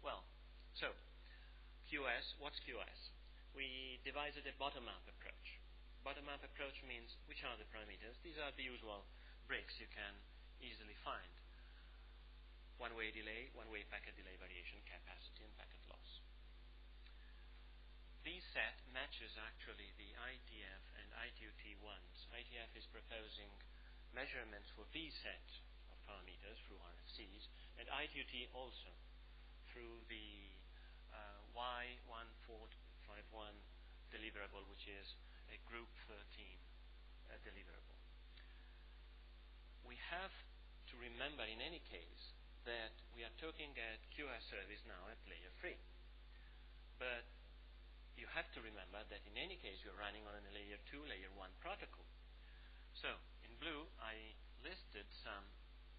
Well, so QoS, what's QoS? We devised a bottom-up approach. Bottom-up approach means which are the parameters? These are the usual bricks you can easily find. One-way delay, one-way packet delay variation, capacity, and packet loss. This set matches actually the ITF and ITUT ones. ITF is proposing measurements for these set of parameters through RFCs, and ITUT also through the Y1451 deliverable, which is a group 13 deliverable. We have to remember in any case that we are talking at QoS service now at layer 3. But you have to remember that in any case you're running on a layer 2, layer 1 protocol. So, in blue, I listed some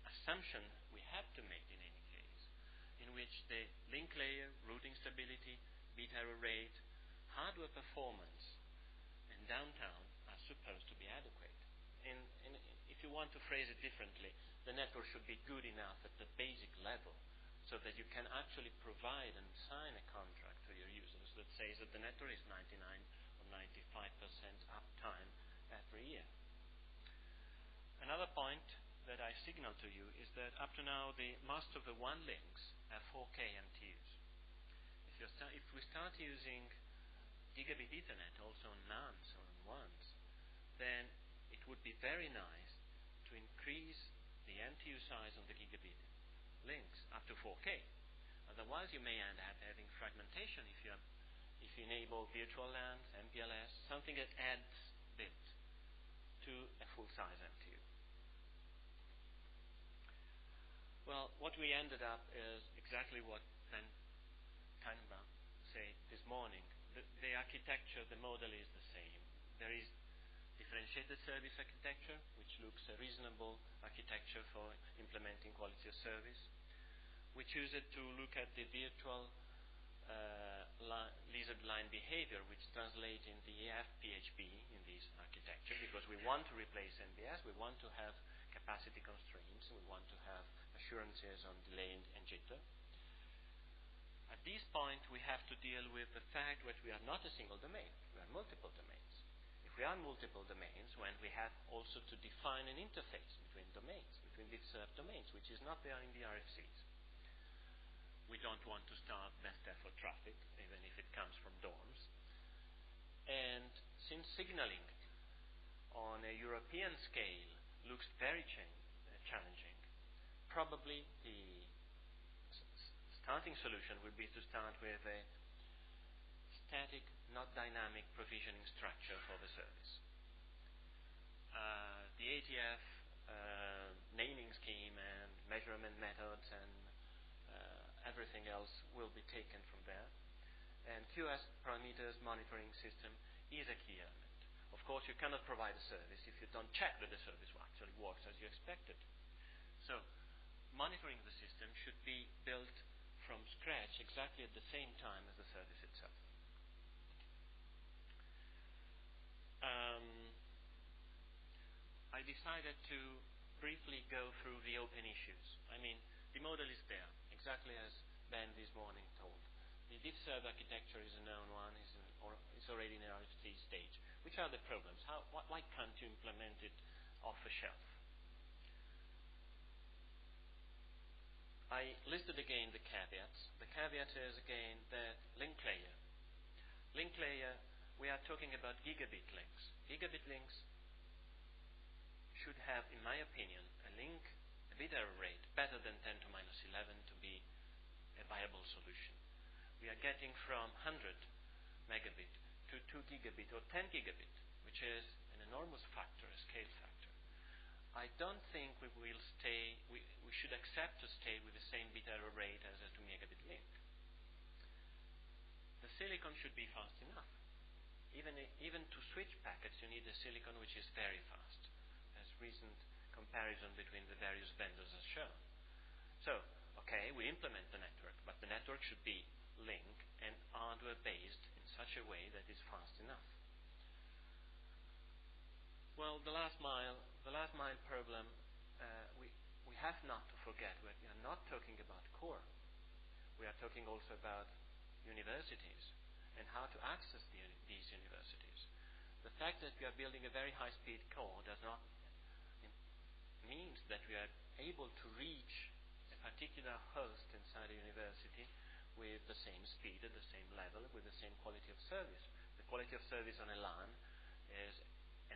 assumptions we have to make in any case, in which the link layer, routing stability, bit error rate, hardware performance, and downtime are supposed to be adequate. And if you want to phrase it differently, the network should be good enough at the basic level so that you can actually provide and sign a contract to your users that says that the network is 99 or 95% uptime every year. Another point that I signal to you is that up to now, most of the WAN links have 4K MTUs. If we start using gigabit Ethernet also on NANs or on WANs, then it would be very nice to increase the MTU size on the gigabit links up to 4K. Otherwise, you may end up having fragmentation if you enable virtual LANs, MPLS, something that adds bit to a full-size MTU. Well, what we ended up is exactly what Ben Tannenbaum said this morning. The architecture, the model is the same. There is differentiated service architecture, which looks a reasonable architecture for implementing quality of service. We choose it to look at the virtual lizard line behavior, which translates in the FPHB in this architecture, because we want to replace NBS, we want to have capacity constraints, we want to have assurances on delay and jitter. At this point, we have to deal with the fact that we are not a single domain, we are multiple domains. If we are multiple domains, when we have also to define an interface between domains, between bit served domains, which is not there in the RFCs. We don't want to start best effort traffic, even if it comes from dorms. And since signaling on a European scale looks very challenging, probably the starting solution would be to start with a static, not dynamic provisioning structure for the service. The ATF measurement methods and everything else will be taken from there. And QoS parameters monitoring system is a key element. Of course, you cannot provide a service if you don't check that the service actually works as you expected. So, monitoring the system should be built from scratch exactly at the same time as the service itself. I decided to briefly go through the open issues. I mean, the model is there, exactly as Ben this morning told. The diff serve architecture is a known one, it's already in the RFC stage. Which are the problems? Why can't you implement it off the shelf? I listed again the caveats. The caveat is again that link layer. Link layer, we are talking about gigabit links. Gigabit links should have, in my opinion, a bit error rate better than 10 to minus 11 to be a viable solution. We are getting from 100 megabit to 2 gigabit or 10 gigabit, which is an enormous factor, a scale factor. I don't think we should accept to stay with the same bit error rate as a 2 megabit link. The silicon should be fast enough. Even to switch packets, you need a silicon which is very fast, as recent comparison between the various vendors has shown. So, okay, we implement the network, but the network should be link and hardware-based in such a way that is fast enough. Well, the last mile problem, we have not to forget that we are not talking about core. We are talking also about universities and how to access these universities. The fact that we are building a very high-speed core does not means that we are able to reach a particular host inside a university with the same speed, at the same level, with the same quality of service. The quality of service on a LAN is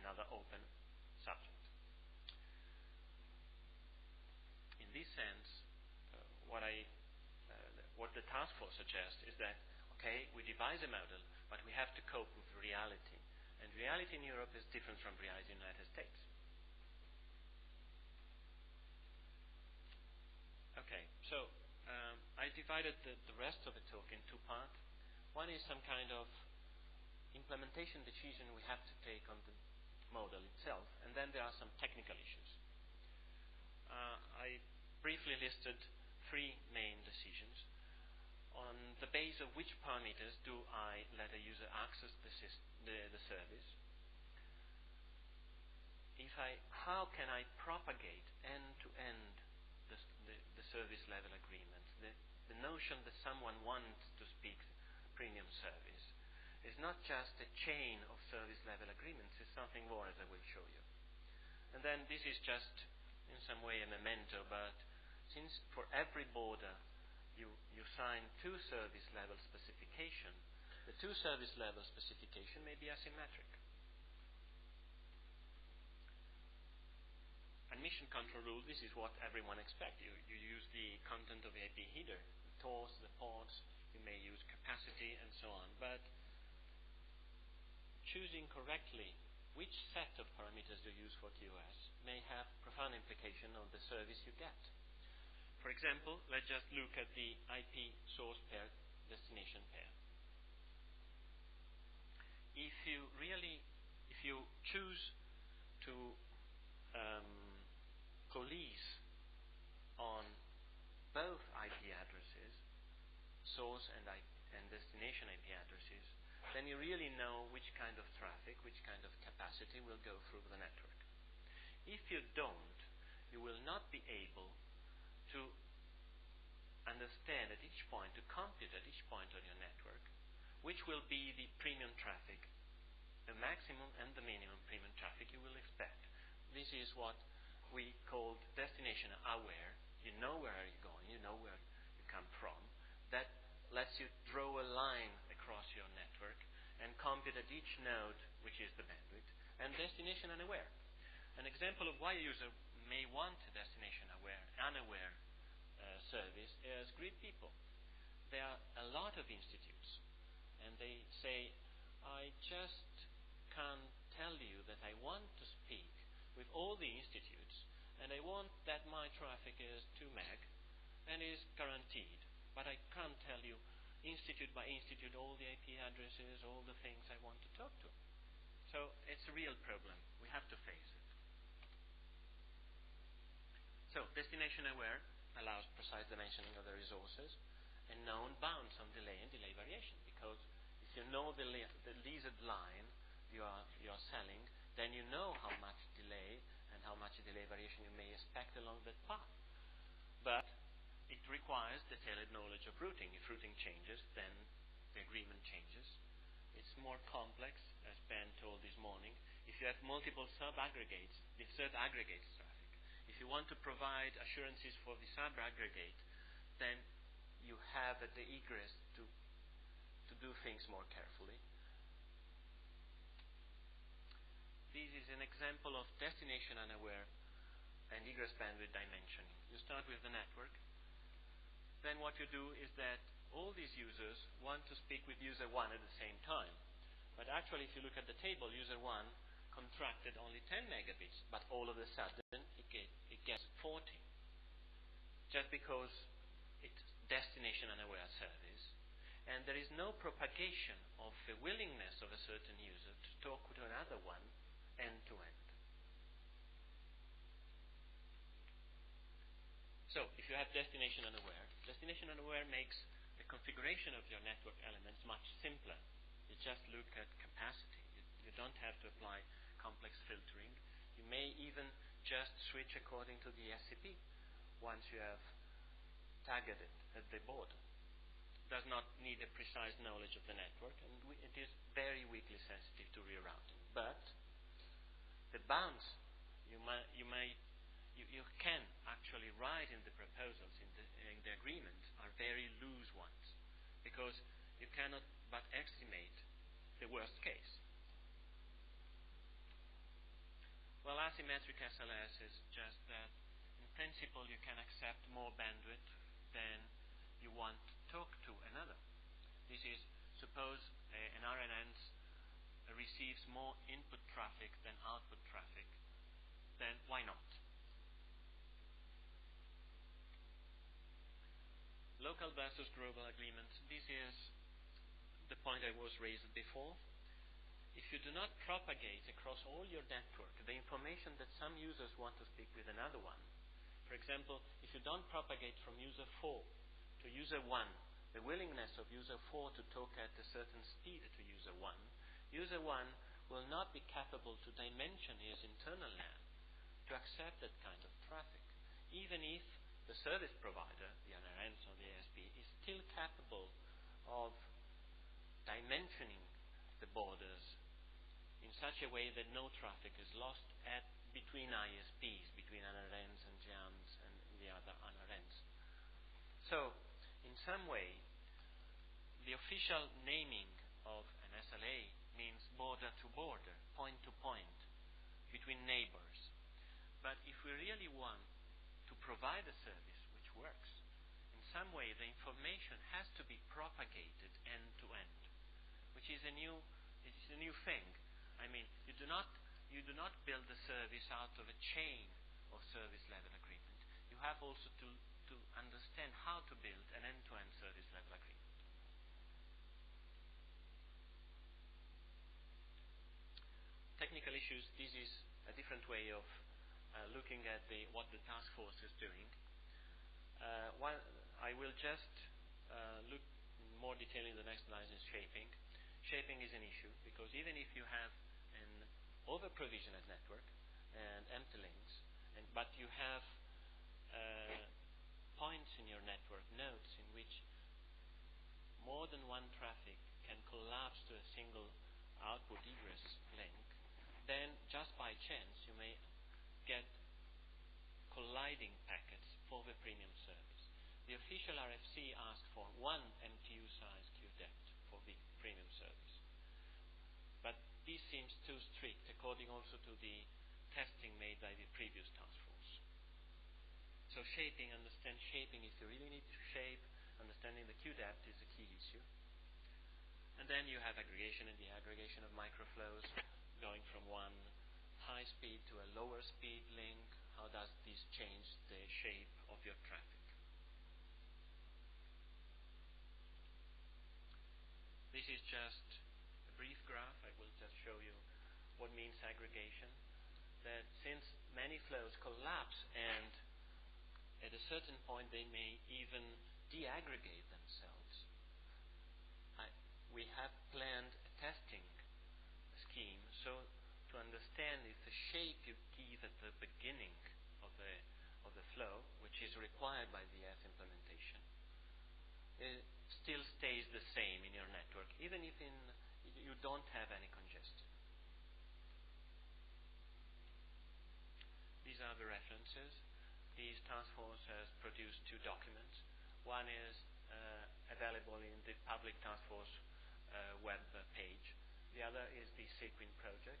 another open subject. In this sense, what the task force suggests is that, okay, we devise a model, but we have to cope with reality. And reality in Europe is different from reality in the United States. Okay, so I divided the rest of the talk in two parts. One is some kind of implementation decision we have to take on the model itself, and then there are some technical issues. I briefly listed three main decisions. On the base of which parameters do I let a user access the service? How can I propagate end-to-end the service level agreement? The notion that someone wants to speak premium service is not just a chain of service level agreements, it's something more, as I will show you. And then this is just in some way a memento, but since for every border you sign two service level specification, the two service level specification may be asymmetric. Admission control rule, this is what everyone expects. You use the content of the IP header, the TORs, the ports, you may use capacity and so on, but choosing correctly which set of parameters you use for QoS may have profound implication on the service you get. For example, let's just look at the IP source pair, destination pair. If you choose to coalesce on both IP addresses, source and destination IP addresses, then you really know which kind of traffic, which kind of capacity will go through the network. If you don't, you will not be able to understand at each point, to compute at each point on your network, which will be the premium traffic, the maximum and the minimum premium traffic you will expect. This is what we called destination aware. You know where you're going, you know where you come from. That lets you draw a line across your network and compute at each node, which is the bandwidth, and destination unaware. An example of why a user may want a destination unaware service is grid people. There are a lot of institutes, and they say, I just can't tell you that I want to speak with all the institutes and I want that my traffic is 2 meg and is guaranteed, but I can't tell you institute by institute all the IP addresses, all the things I want to talk to. So it's a real problem. We have to face it. So destination aware allows precise dimensioning of the resources and known bounds on delay and delay variation, because if you know the leased line you are selling, then you know how much delay and how much delay variation you may expect along that path. But it requires detailed knowledge of routing. If routing changes, then the agreement changes. It's more complex, as Ben told this morning. If you have multiple sub-aggregates, the sub-aggregates traffic. If you want to provide assurances for the sub-aggregate, then you have at the egress to do things more carefully. This is an example of destination unaware and egress bandwidth dimensioning. You start with the network. Then what you do is that all these users want to speak with user 1 at the same time. But actually, if you look at the table, user 1 contracted only 10 megabits, but all of a sudden it gets 40. Just because it's destination unaware service, and there is no propagation of the willingness of a certain user to talk to another one end-to-end. So, if you have destination unaware makes the configuration of your network elements much simpler. You just look at capacity. You don't have to apply complex filtering. You may even just switch according to the SCP once you have tagged it at the border. Does not need a precise knowledge of the network, and it is very weakly sensitive to rerouting. But the bounds you can actually write in the proposals, in the agreements, are very loose ones, because you cannot but estimate the worst case. Well, asymmetric SLS is just that in principle you can accept more bandwidth than you want to talk to another. This is, suppose an RNN receives more input traffic than output traffic, then why not? Local versus global agreements. This is the point I was raised before. If you do not propagate across all your network the information that some users want to speak with another one, for example, if you don't propagate from user 4 to user 1 the willingness of user 4 to talk at a certain speed to user 1 will not be capable to dimension his internal LAN to accept that kind of traffic, even if the service provider, the NRNs or the ASP, is still capable of dimensioning the borders in such a way that no traffic is lost between ISPs, between NRNs and GANs and the other NRNs. So, in some way, the official naming of an SLA means border to border, point to point, between neighbors. But if we really want to provide a service which works, in some way the information has to be propagated end to end, which is a new thing. I mean, you do not build the service out of a chain of service level agreement. You have also to understand how to build an end-to-end service level agreement. Technical issues. This is a different way of looking at what the task force is doing. While I will just look in more detail in the next slide is shaping. Shaping is an issue because even if you have an over-provisioned network and empty links, but you have points in your network, nodes in which more than one traffic can collapse to a single output egress link, then just by chance you may get colliding packets for the premium service. The official RFC asks for 1 MTU size queue depth for the premium service. But this seems too strict according also to the testing made by the previous task force. So shaping, understand shaping if you really need to shape, understanding the queue depth is a key issue. And then you have aggregation and the aggregation of microflows going from one high speed to a lower speed link, how does this change the shape of your traffic. This is just a brief graph. I will just show you what means aggregation. That since many flows collapse and at a certain point they may even deaggregate themselves, we have planned a testing scheme so to understand if the shape you give at the beginning of the flow, which is required by the S implementation, still stays the same in your network, even if you don't have any congestion. These are the references. This task force has produced 2 documents. One is available in the public task force web page. The other is the Sequin project.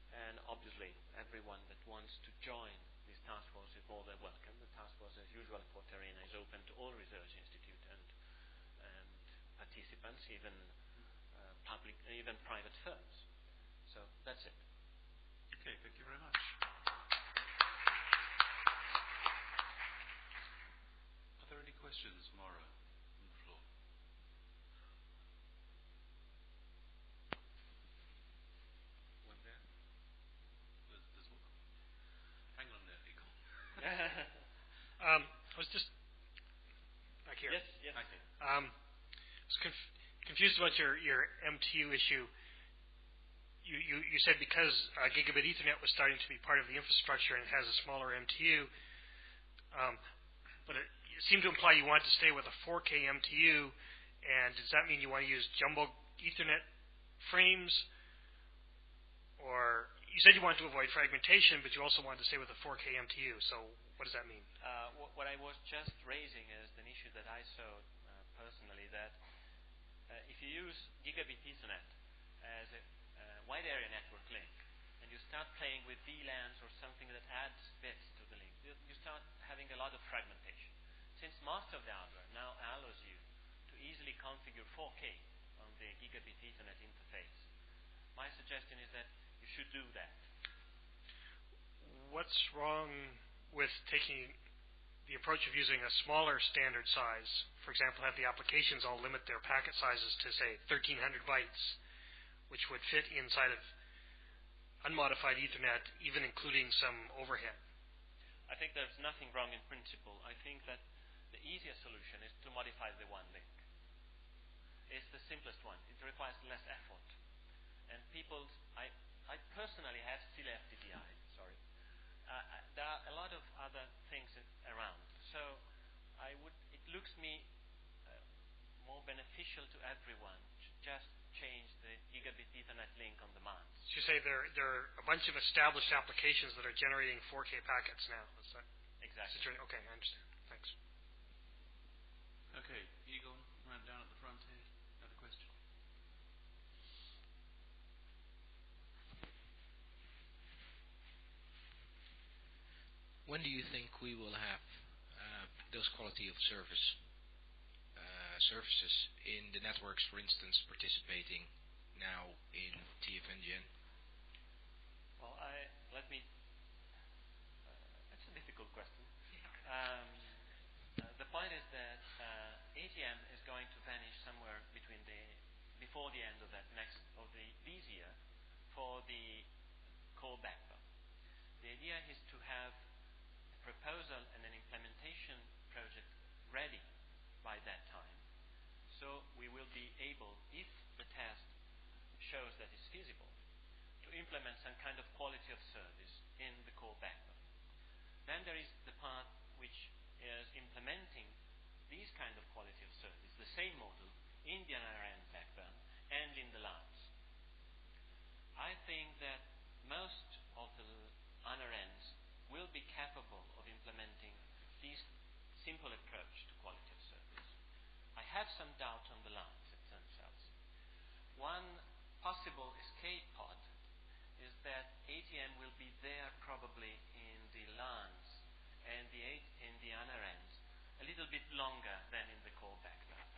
And obviously, everyone that wants to join this task force is more than welcome. The task force, as usual for TERENA, is open to all research institutes and participants, even public, even private firms. So that's it. Okay, thank you very much. Are there any questions, Mauro, on the floor? One there. There's one. Hang on there, Egon. I was just back here. Yes. Okay. I was confused about your MTU issue. You said because Gigabit Ethernet was starting to be part of the infrastructure and it has a smaller MTU, but it seemed to imply you want to stay with a 4K MTU, and does that mean you want to use jumbo Ethernet frames? Or you said you wanted to avoid fragmentation, but you also wanted to stay with a 4K MTU, so what does that mean? What I was just raising is an issue that I saw personally, that if you use Gigabit Ethernet as a wide area network link, and you start playing with VLANs or something that adds bits to the link, you start having a lot of fragmentation. Since most of the hardware now allows you to easily configure 4K on the Gigabit Ethernet interface, my suggestion is that you should do that. What's wrong with taking the approach of using a smaller standard size? For example, have the applications all limit their packet sizes to, say, 1,300 bytes, which would fit inside of unmodified Ethernet, even including some overhead. I think there's nothing wrong in principle. I think that the easiest solution is to modify the one link. It's the simplest one. It requires less effort. And I personally have still FTDI, sorry. There are a lot of other things around. So it looks me more beneficial to everyone to just change the Gigabit Ethernet link on demand. So you say there are a bunch of established applications that are generating 4K packets now. Is that exactly? Okay, I understand. Thanks. Okay, Egon, right down at the front here. Got a question? When do you think we will have those quality of service services in the networks, for instance, participating now in TFNGen? Well, that's a difficult question. The point is that ATM is going to vanish somewhere before the end of this year for the core backbone. The idea is to have a proposal and an implementation project ready by that time. So we will be able, if the test shows that it's feasible, to implement some kind of quality of service in the core backbone. Then there is the part which is implementing these kind of quality of service, the same model, in the NRN backbone and in the LANs. I think that most of the NRNs will be capable of implementing this simple approach to quality of service. I have some doubt on the LANs themselves. One possible escape pod is that ATM will be there probably in the LANs and in the NRNs a little bit longer than in the core backbone.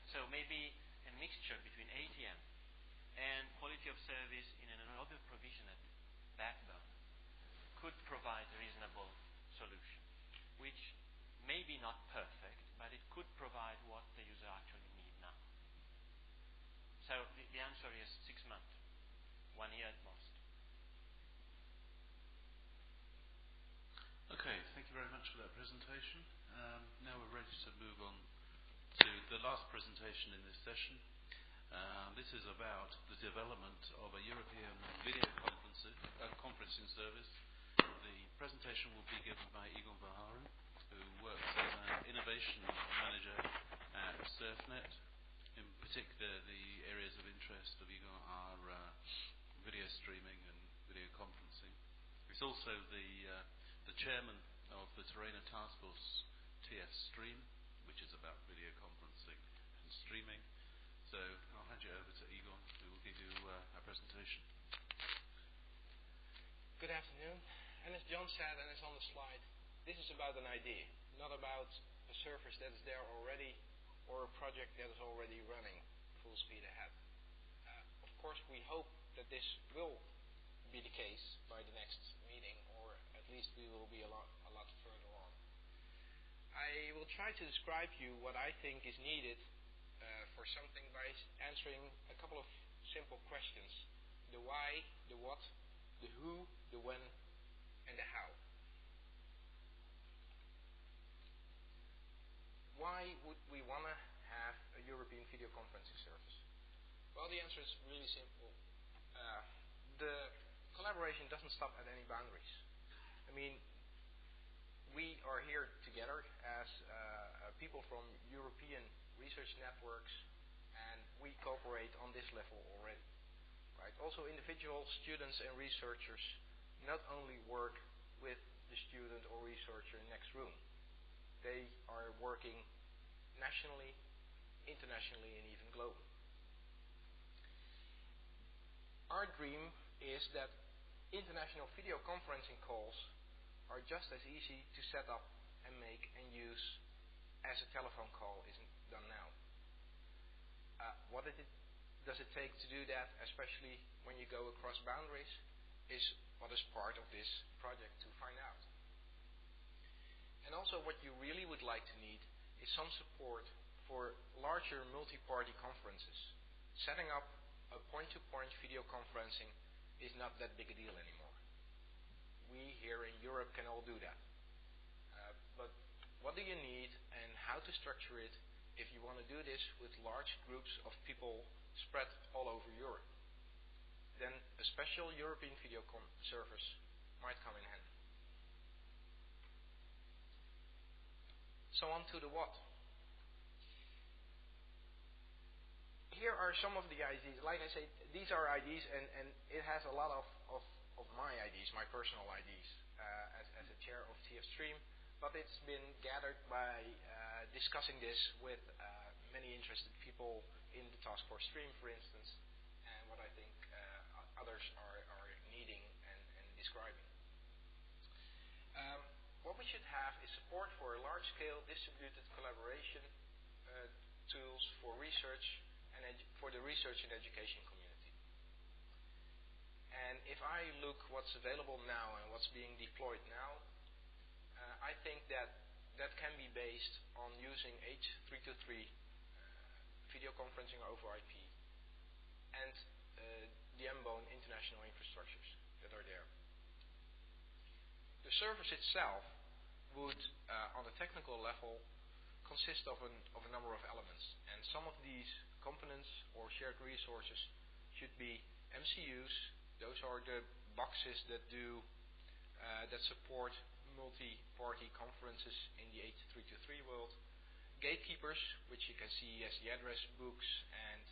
So maybe a mixture between ATM and quality of service in another provisioned backbone could provide a reasonable sorry, yes, 6 months, 1 year at most. Okay, thank you very much for that presentation. Now we're ready to move on to the last presentation in this session. This is about the development of a European video conferencing service. The presentation will be given by Egon Verharen, who works as an innovation manager at SURFnet. In particular, the areas of interest of Egon are video streaming and video conferencing. He's also the chairman of the TERENA Task Force TF Stream, which is about video conferencing and streaming. So I'll hand you over to Egon, who will give you a presentation. Good afternoon. And as John said, and it's on the slide, this is about an idea, not about a service that is there already or a project that is already running full speed ahead. Of course, we hope that this will be the case by the next meeting, or at least we will be a lot further on. I will try to describe to you what I think is needed for something by answering a couple of simple questions: the why, the what, the who, the when, and the how. Why would we want to have a European video conferencing service? Well, the answer is really simple. The collaboration doesn't stop at any boundaries. I mean, we are here together as people from European research networks, and we cooperate on this level already. Right? Also, individual students and researchers not only work with the student or researcher next room. They are working nationally, internationally, and even globally. Our dream is that international video conferencing calls are just as easy to set up and make and use as a telephone call is done now. What does it take to do that, especially when you go across boundaries, is what is part of this project to find out. And also what you really would like to need is some support for larger multi-party conferences. Setting up a point-to-point video conferencing is not that big a deal anymore. We here in Europe can all do that. But what do you need and how to structure it if you want to do this with large groups of people spread all over Europe? Then a special European video service might come in handy. So on to the what. Here are some of the ideas. Like I said, these are ideas, and it has a lot of my ideas, my personal ideas, as a chair of TF Stream. But it's been gathered by discussing this with many interested people in the Task Force Stream, for instance, and what I think others are needing and describing. What we should have is support for large-scale distributed collaboration tools for research and for the research and education community. And if I look what's available now and what's being deployed now, I think that can be based on using H.323 video conferencing over IP and the MBONE international infrastructures that are there. The service itself would, on a technical level, consist of a number of elements, and some of these components or shared resources should be MCUs. Those are the boxes that support multi-party conferences in the H.323 world. Gatekeepers, which you can see as the address books and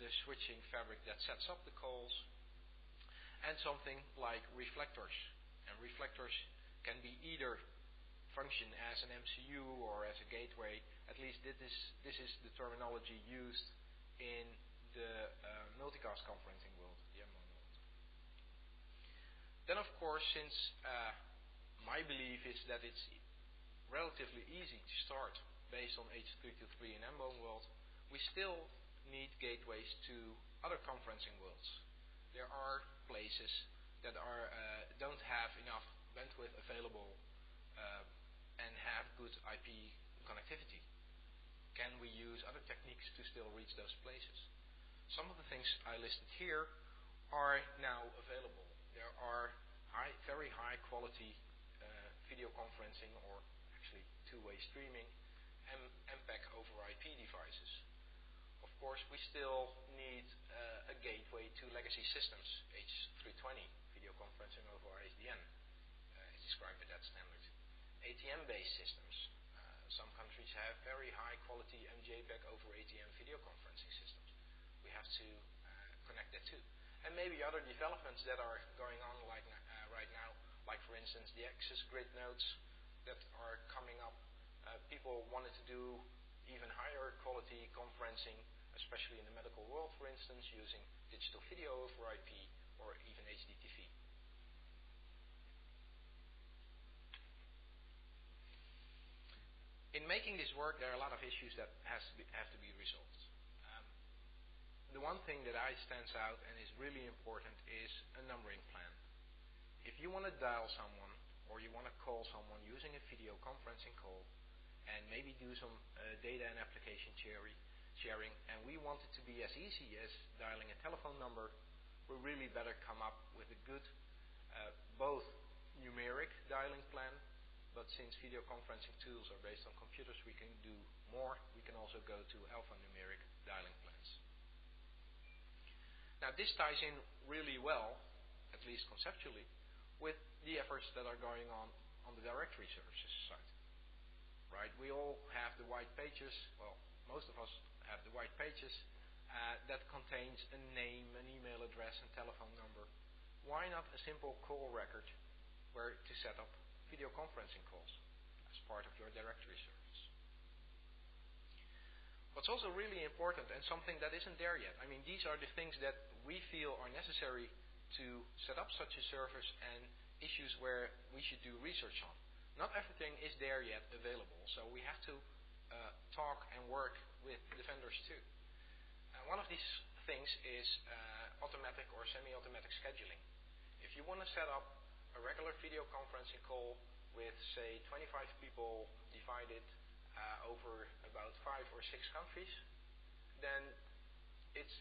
the switching fabric that sets up the calls, and something like reflectors. And reflectors can be either function as an MCU or as a gateway. At least this is the terminology used in the multicast conferencing world, the MBONE world. Then, of course, since my belief is that it's relatively easy to start based on H.323 and MBONE world, we still need gateways to other conferencing worlds. There are places that don't have enough bandwidth available and have good IP connectivity. Can we use other techniques to still reach those places? Some of the things I listed here are now available. There are very high quality video conferencing, or actually two-way streaming, MPEG over IP devices. Of course, we still need a gateway to legacy systems, H320, video conferencing over ISDN, as described with that standard. ATM-based systems. Some countries have very high quality MJPEG over ATM video conferencing systems. We have to connect that too. And maybe other developments that are going on like right now, like for instance the access grid nodes that are coming up. People wanted to do even higher quality conferencing, especially in the medical world, for instance, using digital video over IP or even HDTV. In making this work, there are a lot of issues that have to be resolved. The one thing that stands out and is really important is a numbering plan. If you want to dial someone or you want to call someone using a video conferencing call and maybe do some data and application sharing, and we want it to be as easy as dialing a telephone number, we really better come up with a good both numeric dialing plan, but since video conferencing tools are based on computers, we can do more. We can also go to alphanumeric dialing plans. Now this ties in really well, at least conceptually, with the efforts that are going on the directory services side. Right? We all have the white pages, well, most of us have the white pages that contains a name, an email address, and telephone number. Why not a simple call record where to set up video conferencing calls as part of your directory service? What's also really important, and something that isn't there yet, I mean, these are the things that we feel are necessary to set up such a service and issues where we should do research on. Not everything is there yet available, so we have to talk and work with the vendors too. One of these things is automatic or semi-automatic scheduling. If you want to set up a regular video conferencing call with, say, 25 people divided over about 5 or 6 countries, then it's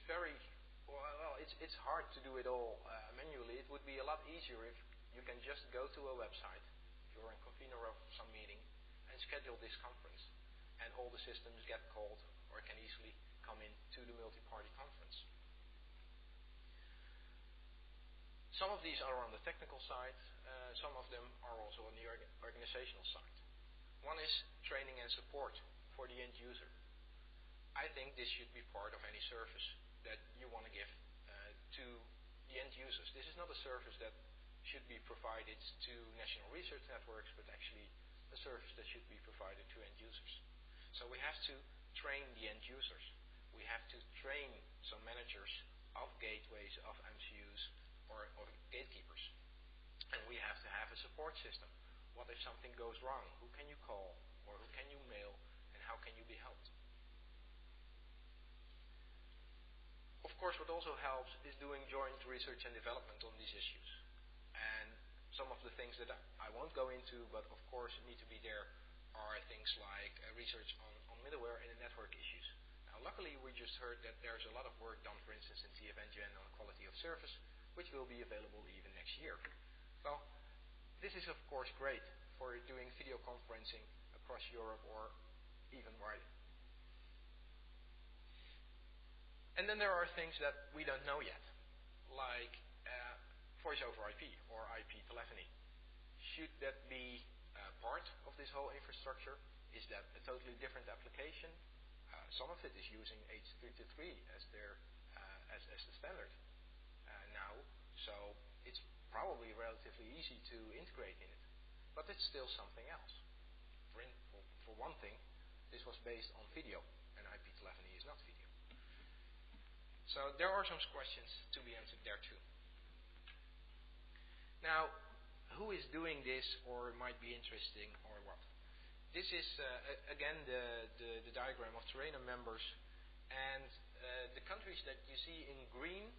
it's hard to do it all manually. It would be a lot easier if you can just go to a website, if you're a convener of some meeting, and schedule this conference, and all the systems get called or can easily come in to the multi-party conference. Some of these are on the technical side, some of them are also on the organizational side. One is training and support for the end user. I think this should be part of any service that you want to give to the end users. This is not a service that should be provided to national research networks, but actually a service that should be provided to end users. So we have to train the end users. We have to train some managers of gateways, of MCUs, or gatekeepers. And we have to have a support system. What if something goes wrong? Who can you call? Or who can you mail? And how can you be helped? Of course, what also helps is doing joint research and development on these issues. And some of the things that I won't go into, but of course need to be there, are things like research on middleware and network issues. Now, luckily, we just heard that there's a lot of work done, for instance, in INFN-GARR on quality of service, which will be available even next year. Well, this is of course great for doing video conferencing across Europe or even wider. And then there are things that we don't know yet, like voice over IP or IP telephony. Should that be part of this whole infrastructure? Is that a totally different application? Some of it is using H323 as the standard now, so it's probably relatively easy to integrate in it, but it's still something else. For one thing, this was based on video, and IP telephony is not video. So there are some questions to be answered there too. Now, who is doing this or might be interesting or what? This is again the diagram of TERENA members, and the countries that you see in green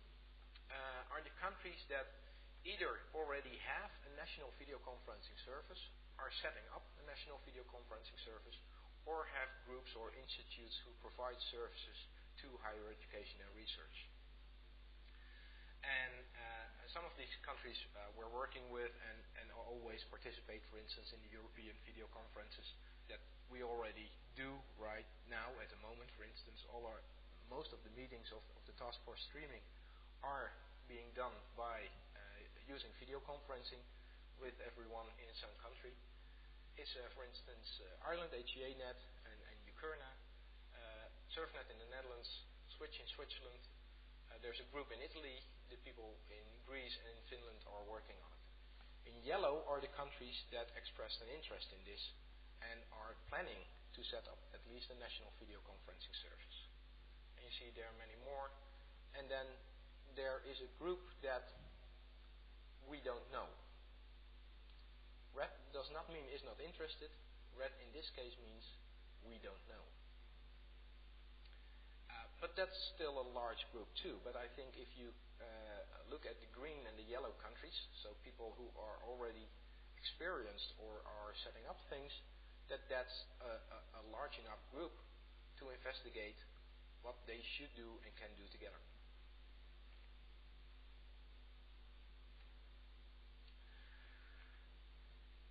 are the countries that either already have a national video conferencing service, are setting up a national video conferencing service, or have groups or institutes who provide services to higher education and research. And some of these countries we're working with and always participate, for instance, in the European video conferences that we already do right now at the moment. For instance, most of the meetings of the task force streaming are being done by using video conferencing with everyone in its own country. It's, for instance, Ireland, HEAnet, and Ukurna, SURFnet in the Netherlands, Switch in Switzerland. There's a group in Italy. The people in Greece and in Finland are working on it. In yellow are the countries that expressed an interest in this and are planning to set up at least a national video conferencing service. And you see there are many more. And then there is a group that we don't know. Red does not mean is not interested. Red in this case means we don't know. But that's still a large group too. But I think if you look at the green and the yellow countries, so people who are already experienced or are setting up things, that's a large enough group to investigate what they should do and can do together.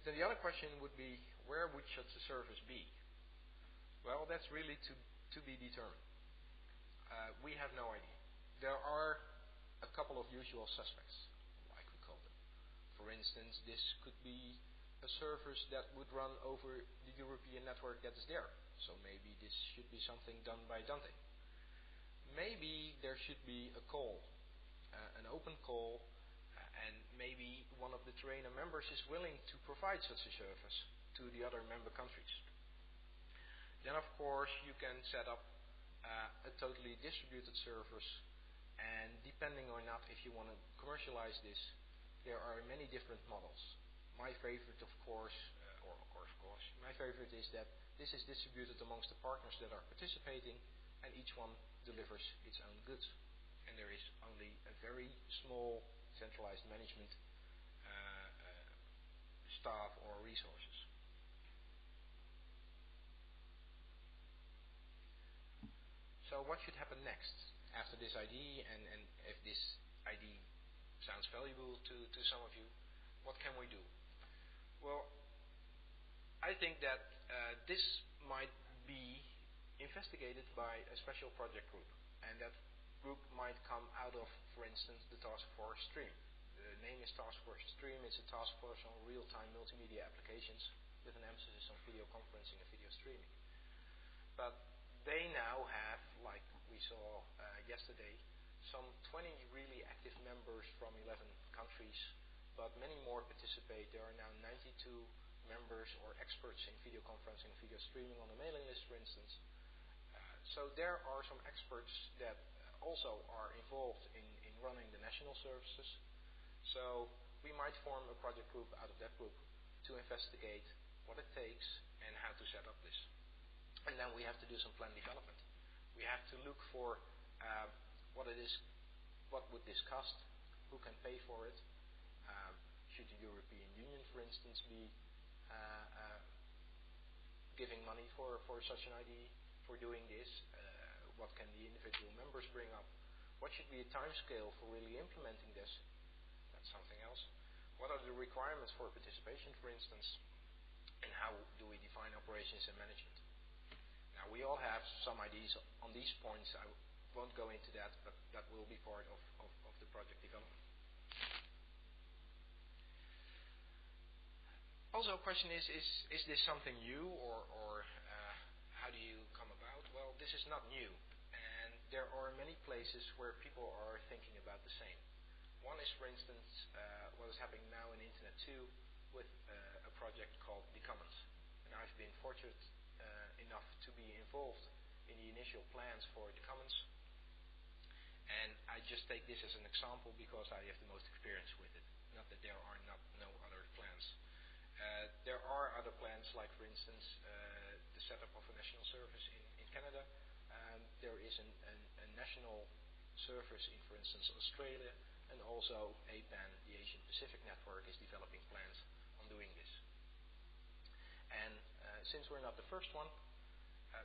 Then the other question would be, where would such a service be? Well, that's really to be determined. We have no idea. There are a couple of usual suspects, like we call them. For instance, this could be a service that would run over the European network that is there. So maybe this should be something done by Dante. Maybe there should be a call, an open call, and maybe one of the TERENA members is willing to provide such a service to the other member countries. Then, of course, you can set up a totally distributed service, and depending or not if you want to commercialize this, there are many different models. My favorite, of course, my favorite is that this is distributed amongst the partners that are participating, and each one delivers its own goods. And there is only a very small centralized management staff or resources. So what should happen next after this ID, and if this ID sounds valuable to some of you, what can we do? Well, I think that this might be investigated by a special project group, and that group might come out of, for instance, the Task Force Stream. The name is Task Force Stream. It's a task force on real-time multimedia applications with an emphasis on video conferencing and video streaming. But they now have, like we saw yesterday, some 20 really active members from 11 countries, but many more participate. There are now 92 members or experts in video conferencing and video streaming on the mailing list, for instance. So there are some experts that also are involved in running the national services. So we might form a project group out of that group to investigate what it takes and how to set up this. And then we have to do some plan development. We have to look for what it is, what would this cost, who can pay for it. Should the European Union, for instance, be giving money for such an ID, for doing this? What can the individual members bring up? What should be a time scale for really implementing this? That's something else. What are the requirements for participation, for instance? And how do we define operations and management? Now, we all have some ideas on these points. I won't go into that, but that will be part of the project development. Also, a question is this something new, or how do you come about? Well, this is not new, and there are many places where people are thinking about the same. One is, for instance, what is happening now in Internet 2 with a project called the Commons. And I've been fortunate enough to be involved in the initial plans for the Commons. And I just take this as an example because I have the most experience with it. Not that there are no other plans. There are other plans, like, for instance, the setup of a national service in Canada. There is a national service in, for instance, Australia, and also APAN, the Asian Pacific Network, is developing plans on doing this. And since we're not the first one,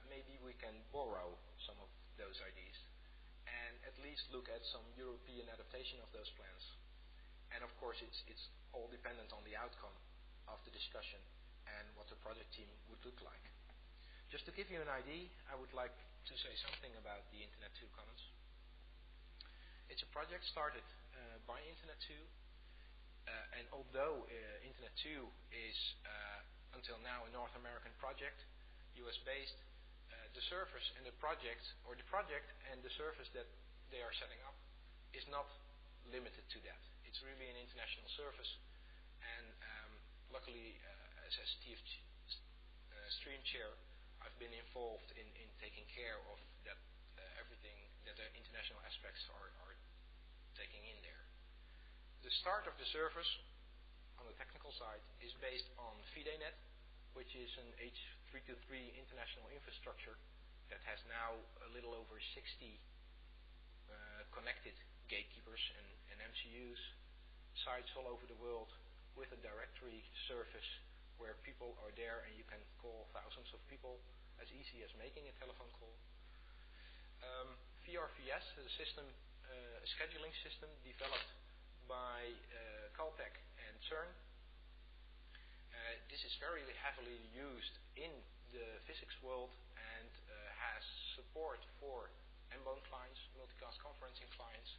maybe we can borrow some of those ideas and at least look at some European adaptation of those plans. And of course, it's all dependent on the outcome of the discussion and what the project team would look like. Just to give you an idea, I would like to say something about the Internet 2 Commons. It's a project started by Internet 2, and although Internet 2 is until now a North American project, US-based, the service and the project, or the project and the service that they are setting up is not limited to that. It's really an international service, and luckily as stream chair, I've been involved in taking care of that everything that the international aspects are taking in there. The start of the service on the technical side is based on FideNet, which is an H323 international infrastructure that has now a little over 60 connected gatekeepers and MCUs, sites all over the world with a directory service where people are there and you can call thousands of people as easy as making a telephone call. VRVS is a system, a scheduling system developed by Caltech and CERN. This is very heavily used in the physics world and has support for M-bone clients, multicast conferencing clients,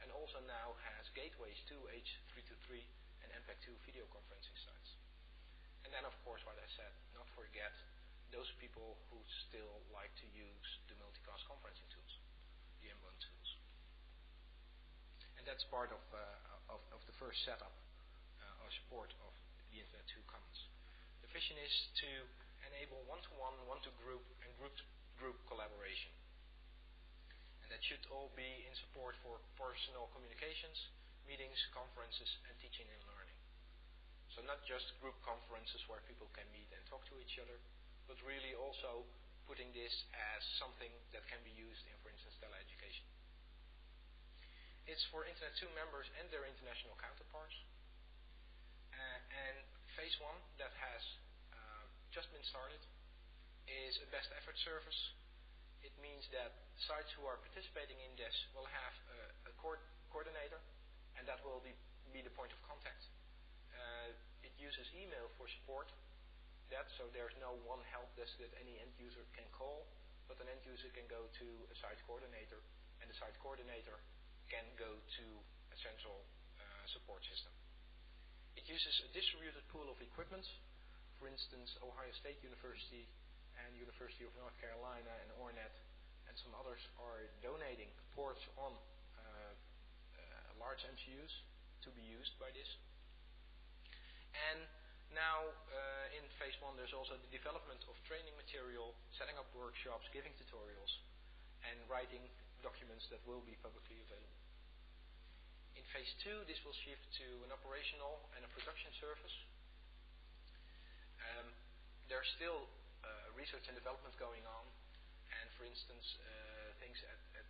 and also now has gateways to H323 and MPEG-2 video conferencing sites. And then, of course, what I said, not forget those people who still like to use the multicast conferencing tools, the M-bone tools. And that's part of the first setup or support of the Internet 2 Commons. The vision is to enable one-to-one, one-to-group, and group-to-group collaboration. And that should all be in support for personal communications, meetings, conferences, and teaching and learning. So not just group conferences where people can meet and talk to each other, but really also putting this as something that can be used in, for instance, teleeducation. It's for Internet 2 members and their international counterparts. And phase 1 that has just been started is a best effort service. It means that sites who are participating in this will have a coordinator, and that will be the point of contact. It uses email for support, so there's no one help desk that any end user can call, but an end user can go to a site coordinator, and the site coordinator can go to a central support system. It uses a distributed pool of equipment. For instance, Ohio State University and University of North Carolina and ORNet and some others are donating ports on large MCUs to be used by this. And now in phase 1 there's also the development of training material, setting up workshops, giving tutorials, and writing documents that will be publicly available. In phase 2, this will shift to an operational and a production service. There's still research and development going on, and for instance, things at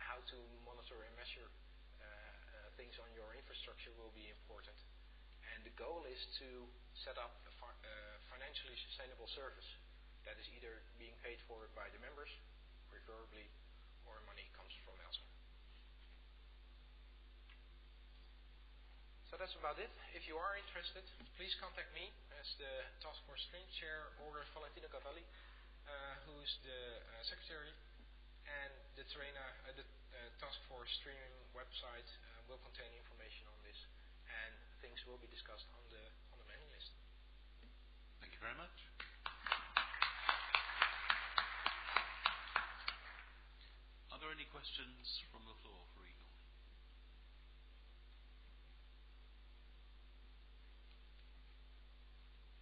how to monitor and measure things on your infrastructure will be important. And the goal is to set up a financially sustainable service that is either being paid for by the members, preferably, or money comes from elsewhere. So that's about it. If you are interested, please contact me as the Task Force Stream Chair, or Valentino Cavalli, who's the Secretary. And the TERENA, the Task Force Streaming website will contain information on this, and things will be discussed on the mailing list. Thank you very much. Are there any questions from the floor for Egon?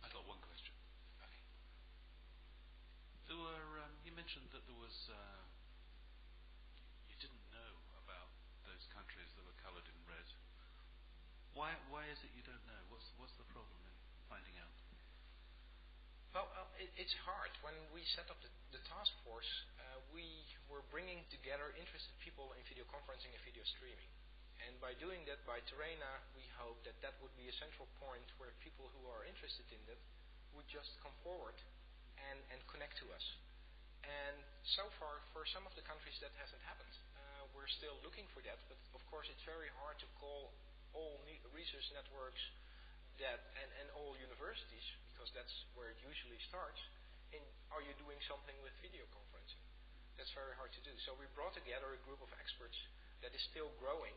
I got one question. Okay. There were, you mentioned that there was, you didn't know about those countries that were coloured in red. Why is it you don't know? What's the problem in finding out? Well, it's hard. When we set up the task force, we were bringing together interested people in video conferencing and video streaming. And by doing that, by TERENA, we hope that that would be a central point where people who are interested in that would just come forward and connect to us. And so far, for some of the countries, that hasn't happened. We're still looking for that, but of course it's very hard to call all research networks and all universities, because that's where it usually starts, are you doing something with video conferencing? That's very hard to do. So we brought together a group of experts that is still growing,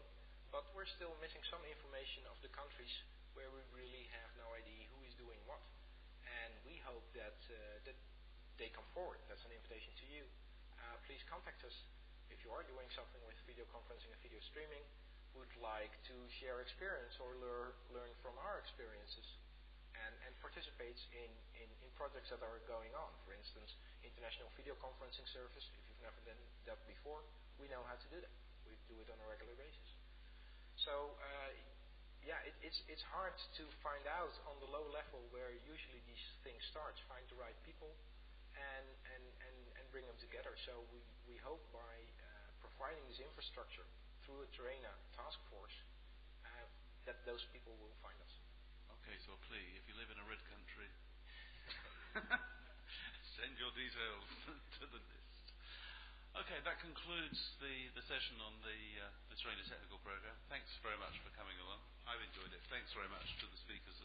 but we're still missing some information of the countries where we really have no idea who is doing what. And we hope that they come forward. That's an invitation to you. Please contact us if you are doing something with video conferencing and video streaming, would like to share experience or learn from our experiences, and participate in projects that are going on. For instance, International Video Conferencing Service. If you've never done that before, we know how to do that. We do it on a regular basis. So it's hard to find out on the low level where usually these things start. Find the right people and bring them together. So we hope by providing this infrastructure through a TERENA task force that those people will find us. Okay, so a plea, if you live in a red country, send your details to the list. Okay, that concludes the session on the TERENA Technical Programme. Thanks very much for coming along. I've enjoyed it. Thanks very much to the speakers